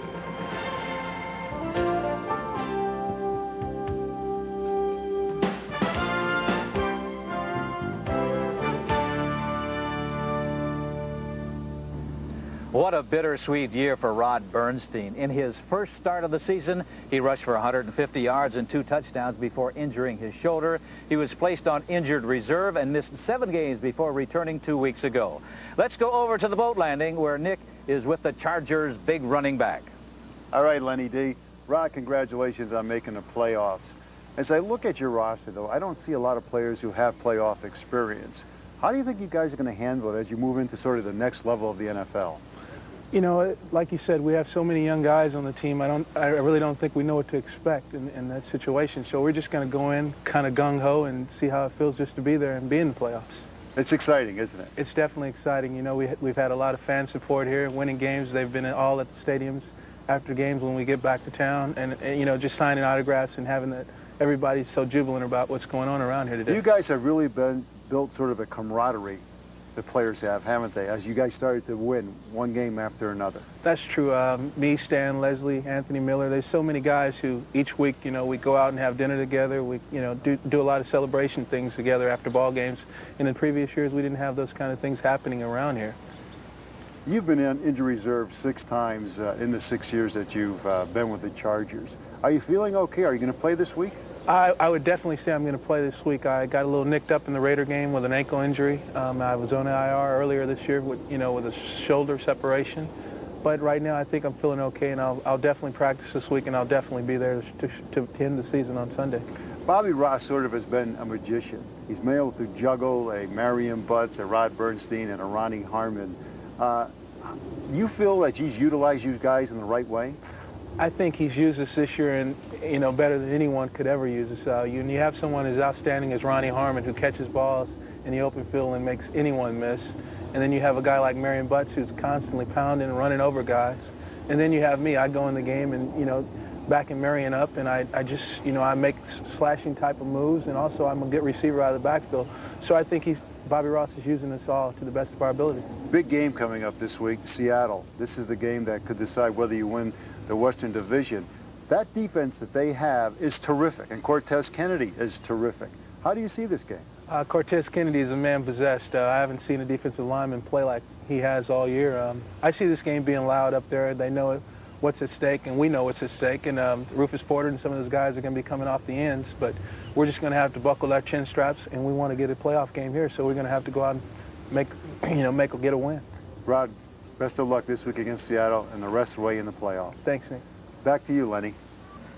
What a bittersweet year for Rod Bernstein. In his first start of the season, he rushed for 150 yards and 2 touchdowns before injuring his shoulder. He was placed on injured reserve and missed 7 games before returning 2 weeks ago. Let's go over to the boat landing where Nick is with the Chargers' big running back. All right, Lenny D. Rod, congratulations on making the playoffs. As I look at your roster, though, I don't see a lot of players who have playoff experience. How do you think you guys are going to handle it as you move into sort of the next level of the NFL? You know, like you said, we have so many young guys on the team. I really don't think we know what to expect in that situation. So we're just going to go in kind of gung-ho and see how it feels just to be there and be in the playoffs. It's exciting, isn't it? It's definitely exciting. You know, we've had a lot of fan support here, winning games. They've been all at the stadiums after games when we get back to town, and you know, just signing autographs and having that. Everybody's so jubilant about what's going on around here today. You guys have really built sort of a camaraderie. The players have, haven't they, as you guys started to win one game after another? That's true. Me, Stan, Leslie, Anthony Miller, there's so many guys who each week, you know, we go out and have dinner together. We, you know, do a lot of celebration things together after ball games. And in previous years, we didn't have those kind of things happening around here. You've been in injury reserve 6 times in the 6 years that you've been with the Chargers. Are you feeling okay? Are you going to play this week? I would definitely say I'm going to play this week. I got a little nicked up in the Raider game with an ankle injury. I was on IR earlier this year with a shoulder separation. But right now I think I'm feeling okay, and I'll definitely practice this week, and I'll definitely be there to end the season on Sunday. Bobby Ross sort of has been a magician. He's been able to juggle a Marion Butts, a Rod Bernstein, and a Ronnie Harmon. You feel that he's utilized you guys in the right way? I think he's used us this year, and you know, better than anyone could ever use us. You have someone as outstanding as Ronnie Harmon, who catches balls in the open field and makes anyone miss. And then you have a guy like Marion Butts, who's constantly pounding and running over guys. And then you have me. I go in the game and, you know, backing Marion up, and I just, you know, I make slashing type of moves, and also I'm a good receiver out of the backfield. So I think Bobby Ross is using us all to the best of our ability. Big game coming up this week, Seattle. This is the game that could decide whether you win the Western Division. That defense that they have is terrific, and Cortez Kennedy is terrific. How do you see this game? Cortez Kennedy is a man possessed. I haven't seen a defensive lineman play like he has all year. I see this game being loud up there. They know what's at stake, and we know what's at stake. And Rufus Porter and some of those guys are going to be coming off the ends, but we're just going to have to buckle our chin straps, and we want to get a playoff game here, so we're going to have to go out and get a win. Rod, best of luck this week against Seattle and the rest of the way in the playoffs. Thanks, Nick. Back to you, Lenny.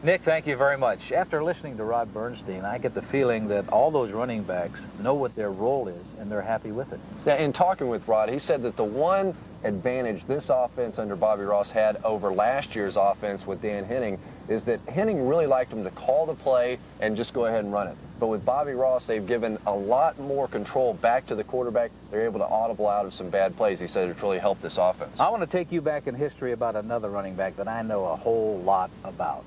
Nick, thank you very much. After listening to Rod Bernstein, I get the feeling that all those running backs know what their role is, and they're happy with it. Yeah, in talking with Rod, he said that the one advantage this offense under Bobby Ross had over last year's offense with Dan Henning is that Henning really liked him to call the play and just go ahead and run it. But with Bobby Ross, they've given a lot more control back to the quarterback. They're able to audible out of some bad plays. He said it's really helped this offense. I want to take you back in history about another running back that I know a whole lot about.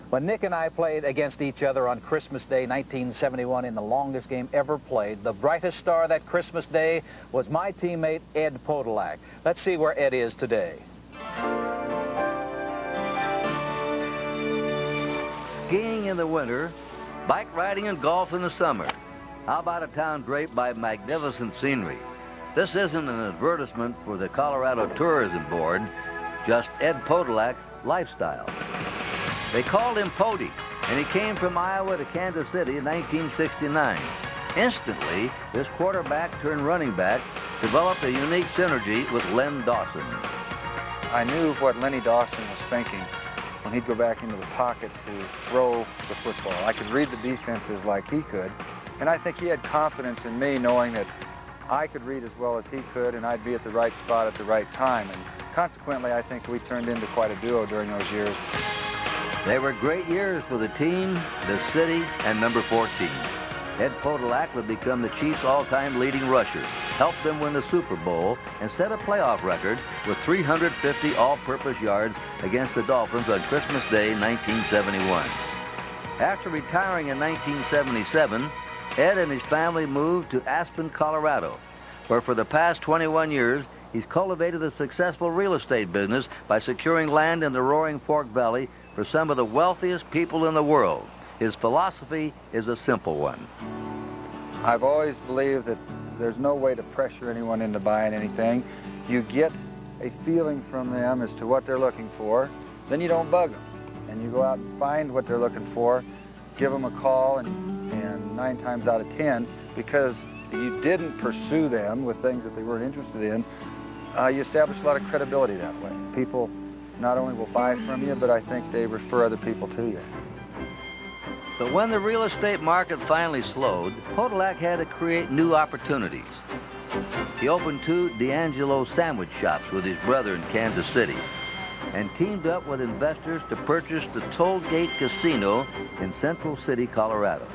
When Nick and I played against each other on Christmas Day, 1971, in the longest game ever played, the brightest star that Christmas Day was my teammate, Ed Podolak. Let's see where Ed is today. Skiing in the winter, bike riding and golf in the summer. How about a town draped by magnificent scenery? This isn't an advertisement for the Colorado Tourism Board, just Ed Podolak's lifestyle. They called him Pody, and he came from Iowa to Kansas City in 1969. Instantly, this quarterback turned running back developed a unique synergy with Len Dawson. I knew what Lenny Dawson was thinking when he'd go back into the pocket to throw the football. I could read the defenses like he could, and I think he had confidence in me knowing that I could read as well as he could, and I'd be at the right spot at the right time. And consequently, I think we turned into quite a duo during those years. They were great years for the team, the city, and number 14. Ed Podolak would become the Chiefs' all-time leading rusher, help them win the Super Bowl, and set a playoff record with 350 all-purpose yards against the Dolphins on Christmas Day, 1971. After retiring in 1977, Ed and his family moved to Aspen, Colorado. where for the past 21 years, he's cultivated a successful real estate business by securing land in the Roaring Fork Valley for some of the wealthiest people in the world. His philosophy is a simple one. I've always believed that there's no way to pressure anyone into buying anything. You get a feeling from them as to what they're looking for, then you don't bug them. And you go out and find what they're looking for, give them a call, and 9 times out of 10, because you didn't pursue them with things that they weren't interested in, you establish a lot of credibility that way. People not only will buy from you, but I think they refer other people to you. But when the real estate market finally slowed, Podolak had to create new opportunities. He opened 2 D'Angelo sandwich shops with his brother in Kansas City and teamed up with investors to purchase the Tollgate Casino in Central City, Colorado,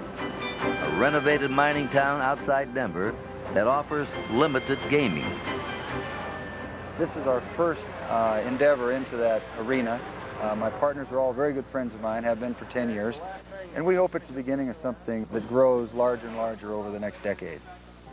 a renovated mining town outside Denver that offers limited gaming. This is our first endeavor into that arena. My partners are all very good friends of mine, have been for 10 years, and we hope it's the beginning of something that grows larger and larger over the next decade.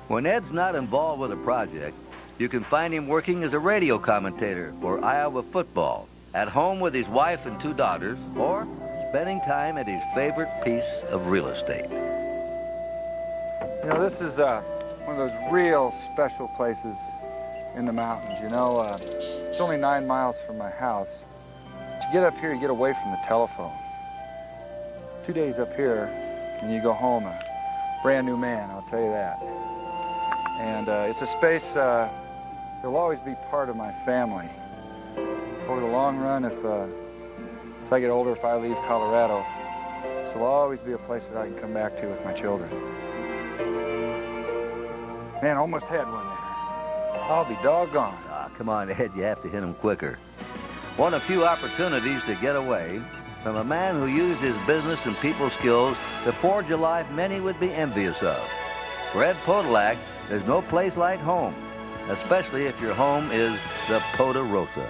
When Ed's not involved with a project, you can find him working as a radio commentator for Iowa football, at home with his wife and 2 daughters, or spending time at his favorite piece of real estate. You know, this is one of those real special places in the mountains. You know, it's only 9 miles from my house. To get up here, you get away from the telephone. 2 days up here, and you go home a brand new man, I'll tell you that. And it's a space that will always be part of my family. Over the long run, as I get older, if I leave Colorado, this will always be a place that I can come back to with my children. Man, almost had one there. I'll be doggone. Ah, come on, Ed, you have to hit him quicker. One of few opportunities to get away from a man who used his business and people skills to forge a life many would be envious of. For Ed Podolak, there's no place like home, especially if your home is the Poderosa.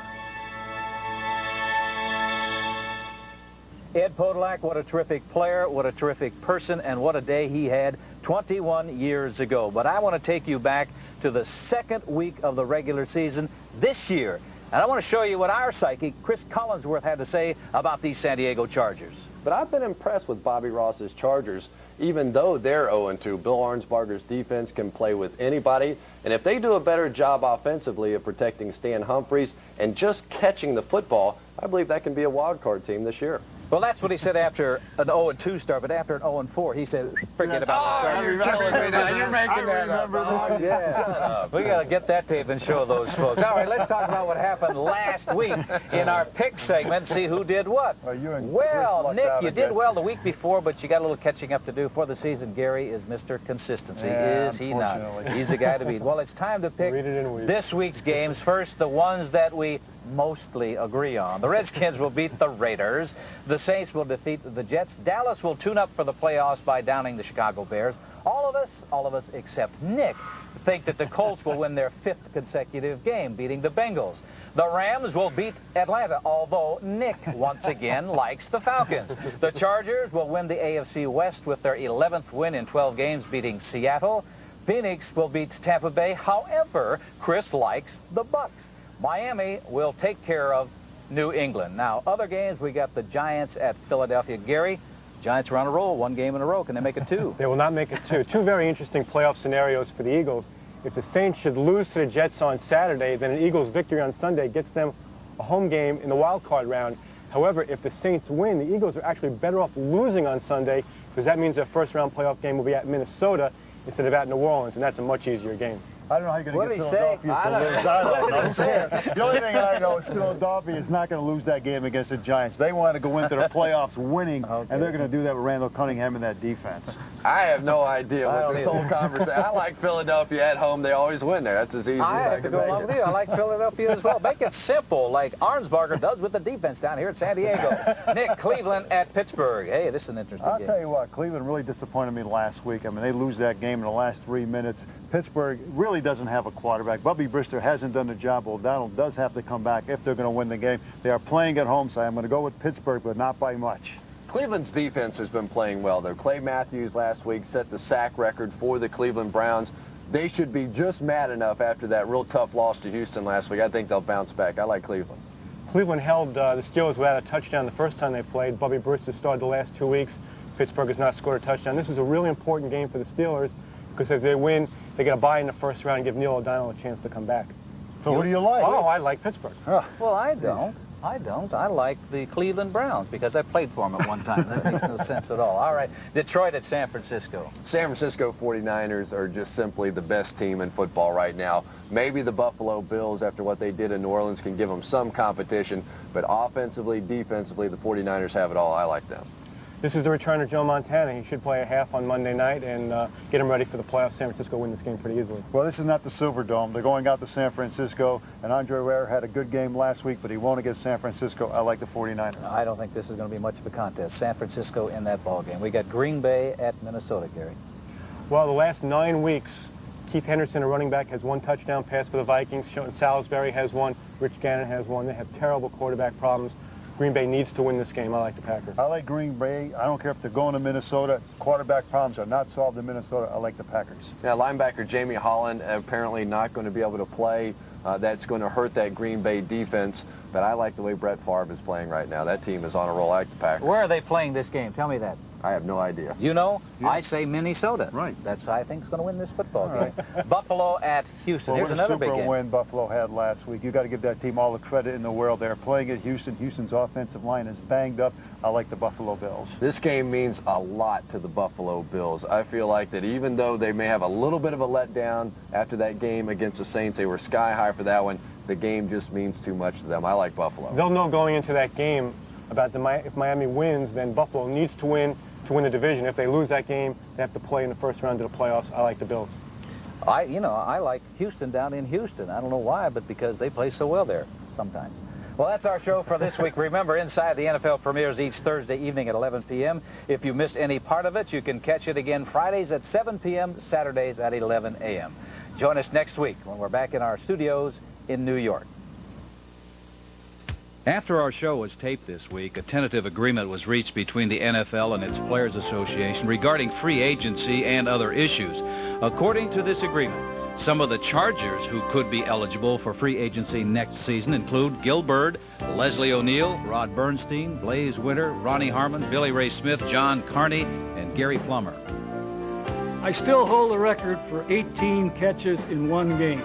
Ed Podolak, what a terrific player, what a terrific person, and what a day he had 21 years ago. But I want to take you back to the 2nd week of the regular season this year. And I want to show you what our psychic, Chris Collinsworth, had to say about these San Diego Chargers. But I've been impressed with Bobby Ross's Chargers. Even though they're 0-2, Bill Arnsparger's defense can play with anybody. And if they do a better job offensively of protecting Stan Humphries and just catching the football, I believe that can be a wild card team this year. Well, that's what he said after an 0-2 start, but after an 0-4, he said, forget about the Chargers. You're killing me now. You're making that up. Oh, yeah. We got to get that tape and show those folks. All right, let's talk about what happened last week in our pick segment, see who did what. Well, Nick, you did well the week before, but you got a little catching up to do for the season. Gary is Mr. Consistency, is he not? He's the guy to beat. Well, it's time to pick this week's games. First, the ones that we mostly agree on. The Redskins will beat the Raiders. The Saints will defeat the Jets. Dallas will tune up for the playoffs by downing the Chicago Bears. All of us except Nick think that the Colts will win their 5th consecutive game, beating the Bengals. The Rams will beat Atlanta, although Nick once again likes the Falcons. The Chargers will win the AFC West with their 11th win in 12 games, beating Seattle. Phoenix will beat Tampa Bay. However, Chris likes the Bucs. Miami will take care of New England. Now, other games, we got the Giants at Philadelphia. Gary, Giants are on a roll, 1 game in a row. Can they make it 2? They will not make it 2. 2 very interesting playoff scenarios for the Eagles. If the Saints should lose to the Jets on Saturday, then an Eagles victory on Sunday gets them a home game in the wild card round. However, if the Saints win, the Eagles are actually better off losing on Sunday, because that means their first-round playoff game will be at Minnesota instead of at New Orleans, and that's a much easier game. I don't know how you're going to get Philadelphia to lose. I don't know. The only thing I know is Philadelphia is not going to lose that game against the Giants. They want to go into the playoffs winning, and they're going to do that with Randall Cunningham and that defense. I have no idea what this whole conversation. I like Philadelphia at home. They always win there. That's as easy as I have to go along with you. I like Philadelphia as well. Make it simple, like Arnsparger does with the defense down here at San Diego. Nick, Cleveland at Pittsburgh. Hey, this is an interesting game. I'll tell you what, Cleveland really disappointed me last week. I mean, they lose that game in the last 3 minutes. Pittsburgh really doesn't have a quarterback. Bubby Brister hasn't done the job. O'Donnell does have to come back if they're going to win the game. They are playing at home, so I'm going to go with Pittsburgh, but not by much. Cleveland's defense has been playing well, though. Clay Matthews last week set the sack record for the Cleveland Browns. they should be just mad enough after that real tough loss to Houston last week. I think they'll bounce back. I like Cleveland. Cleveland held the Steelers without a touchdown the first time they played. Bobby Brewster started the last 2 weeks. Pittsburgh has not scored a touchdown. This is a really important game for the Steelers because if they win, they get a bye in the first round and give Neil O'Donnell a chance to come back. So who do you like? Oh, I like Pittsburgh. Well, I don't. I like the Cleveland Browns because I played for them at one time. That makes no sense at all. All right, Detroit at San Francisco. San Francisco 49ers are just simply the best team in football right now. Maybe the Buffalo Bills, after what they did in New Orleans, can give them some competition, but offensively, defensively, the 49ers have it all. I like them. This is the returner, Joe Montana. He should play a half on Monday night and get him ready for the playoffs. San Francisco win this game pretty easily. Well, this is not the Silverdome. They're going out to San Francisco, and Andre Ware had a good game last week, but he won't against San Francisco. I like the 49ers. I don't think this is going to be much of a contest. San Francisco in that ball game. We got Green Bay at Minnesota, Gary. Well, the last 9 weeks, Keith Henderson, a running back, has 1 touchdown pass for the Vikings. Salisbury has 1. Rich Gannon has 1. They have terrible quarterback problems. Green Bay needs to win this game. I like the Packers. I like Green Bay. I don't care if they're going to Minnesota. Quarterback problems are not solved in Minnesota. I like the Packers. Now, linebacker Jamie Holland apparently not going to be able to play. That's going to hurt that Green Bay defense. But I like the way Brett Favre is playing right now. That team is on a roll. I like the Packers. Where are they playing this game? Tell me that. I have no idea. You know? Yeah. I say Minnesota. Right. That's who I think is going to win this football game. Buffalo at Houston. Well, Here's another big game. Super win Buffalo had last week. You got to give that team all the credit in the world. They're playing at Houston. Houston's offensive line is banged up. I like the Buffalo Bills. This game means a lot to the Buffalo Bills. I feel like that even though they may have a little bit of a letdown after that game against the Saints, they were sky high for that one. The game just means too much to them. I like Buffalo. They'll know going into that game about if Miami wins, then Buffalo needs to win the division. If they lose that game, they have to play in the first round of the playoffs. I like the Bills. I like Houston down in Houston. I don't know why, but because they play so well there sometimes. Well, that's our show for this week. Remember, Inside the NFL premieres each Thursday evening at 11 p.m. If you miss any part of it, you can catch it again Fridays at 7 p.m., Saturdays at 11 a.m. Join us next week when we're back in our studios in New York. After our show was taped this week, a tentative agreement was reached between the NFL and its Players Association regarding free agency and other issues. According to this agreement, some of the Chargers who could be eligible for free agency next season include Gil Byrd, Leslie O'Neal, Rod Bernstein, Blaze Winter, Ronnie Harmon, Billy Ray Smith, John Carney, and Gary Plummer. I still hold the record for 18 catches in one game.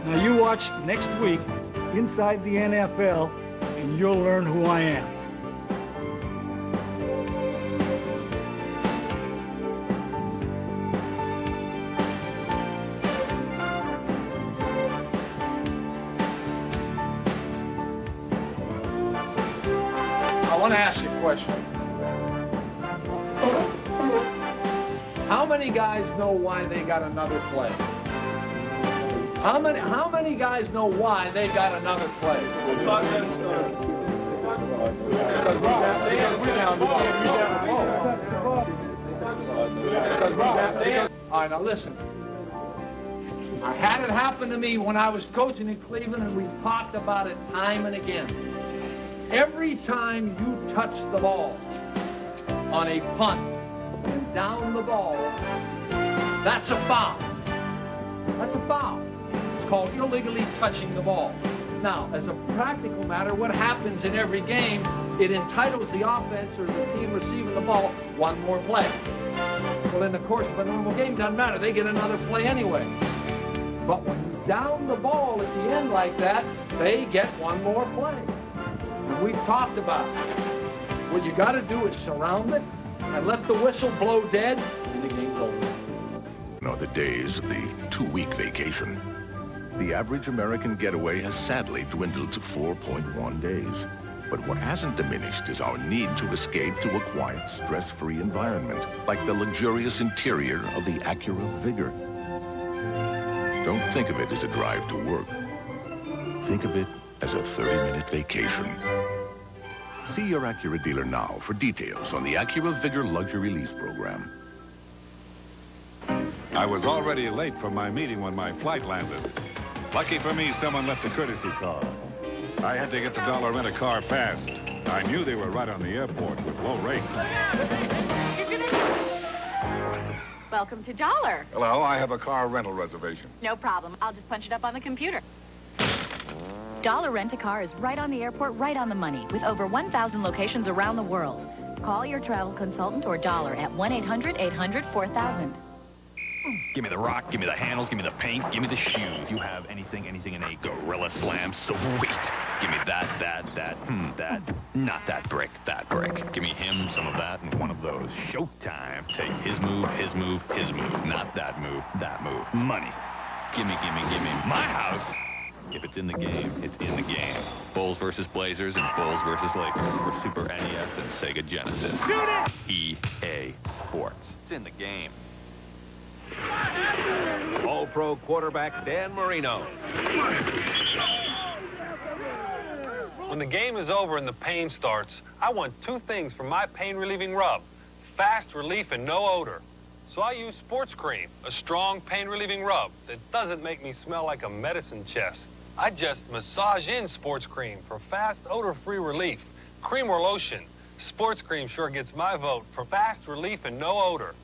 Now you watch next week Inside the NFL, and you'll learn who I am. I want to ask you a question. How many guys know why they got another play? How many guys know why they got another play? All right, now listen. I had it happen to me when I was coaching in Cleveland, and we talked about it time and again. Every time you touch the ball on a punt and down the ball, that's a foul. That's a foul. It's called illegally touching the ball. Now, as a practical matter, what happens in every game, it entitles the offense or the team receiving the ball one more play. Well, in the course of a normal game, doesn't matter. They get another play anyway. But when you down the ball at the end like that, they get one more play. And we've talked about it. What you got to do is surround it and let the whistle blow dead, and the game's over. Are the days of the 2-week vacation. The average American getaway has sadly dwindled to 4.1 days. But what hasn't diminished is our need to escape to a quiet, stress-free environment, like the luxurious interior of the Acura Vigor. Don't think of it as a drive to work. Think of it as a 30-minute vacation. See your Acura dealer now for details on the Acura Vigor Luxury Lease Program. I was already late for my meeting when my flight landed. Lucky for me, someone left a courtesy car. I had to get the dollar rent-a-car fast. I knew they were right on the airport with low rates. Welcome to Dollar. Hello, I have a car rental reservation. No problem. I'll just punch it up on the computer. Dollar Rent-A-Car is right on the airport, right on the money, with over 1,000 locations around the world. Call your travel consultant or Dollar at 1-800-800-4000. Give me the rock, give me the handles, give me the paint, give me the shoes. You have anything in a Gorilla Slam, sweet. Give me that, not that brick, that brick. Give me him, some of that, and one of those. Showtime. Take his move, his move, his move. Not that move, that move. Money. Gimme. My house. If it's in the game, it's in the game. Bulls versus Blazers and Bulls versus Lakers for Super NES and Sega Genesis. EA Sports. It's in the game. All-Pro quarterback Dan Marino. When the game is over and the pain starts, I want two things from my pain-relieving rub: fast relief and no odor. So I use Sports Cream, a strong pain-relieving rub that doesn't make me smell like a medicine chest. I just massage in Sports Cream for fast, odor-free relief. Cream or lotion, Sports Cream sure gets my vote for fast relief and no odor.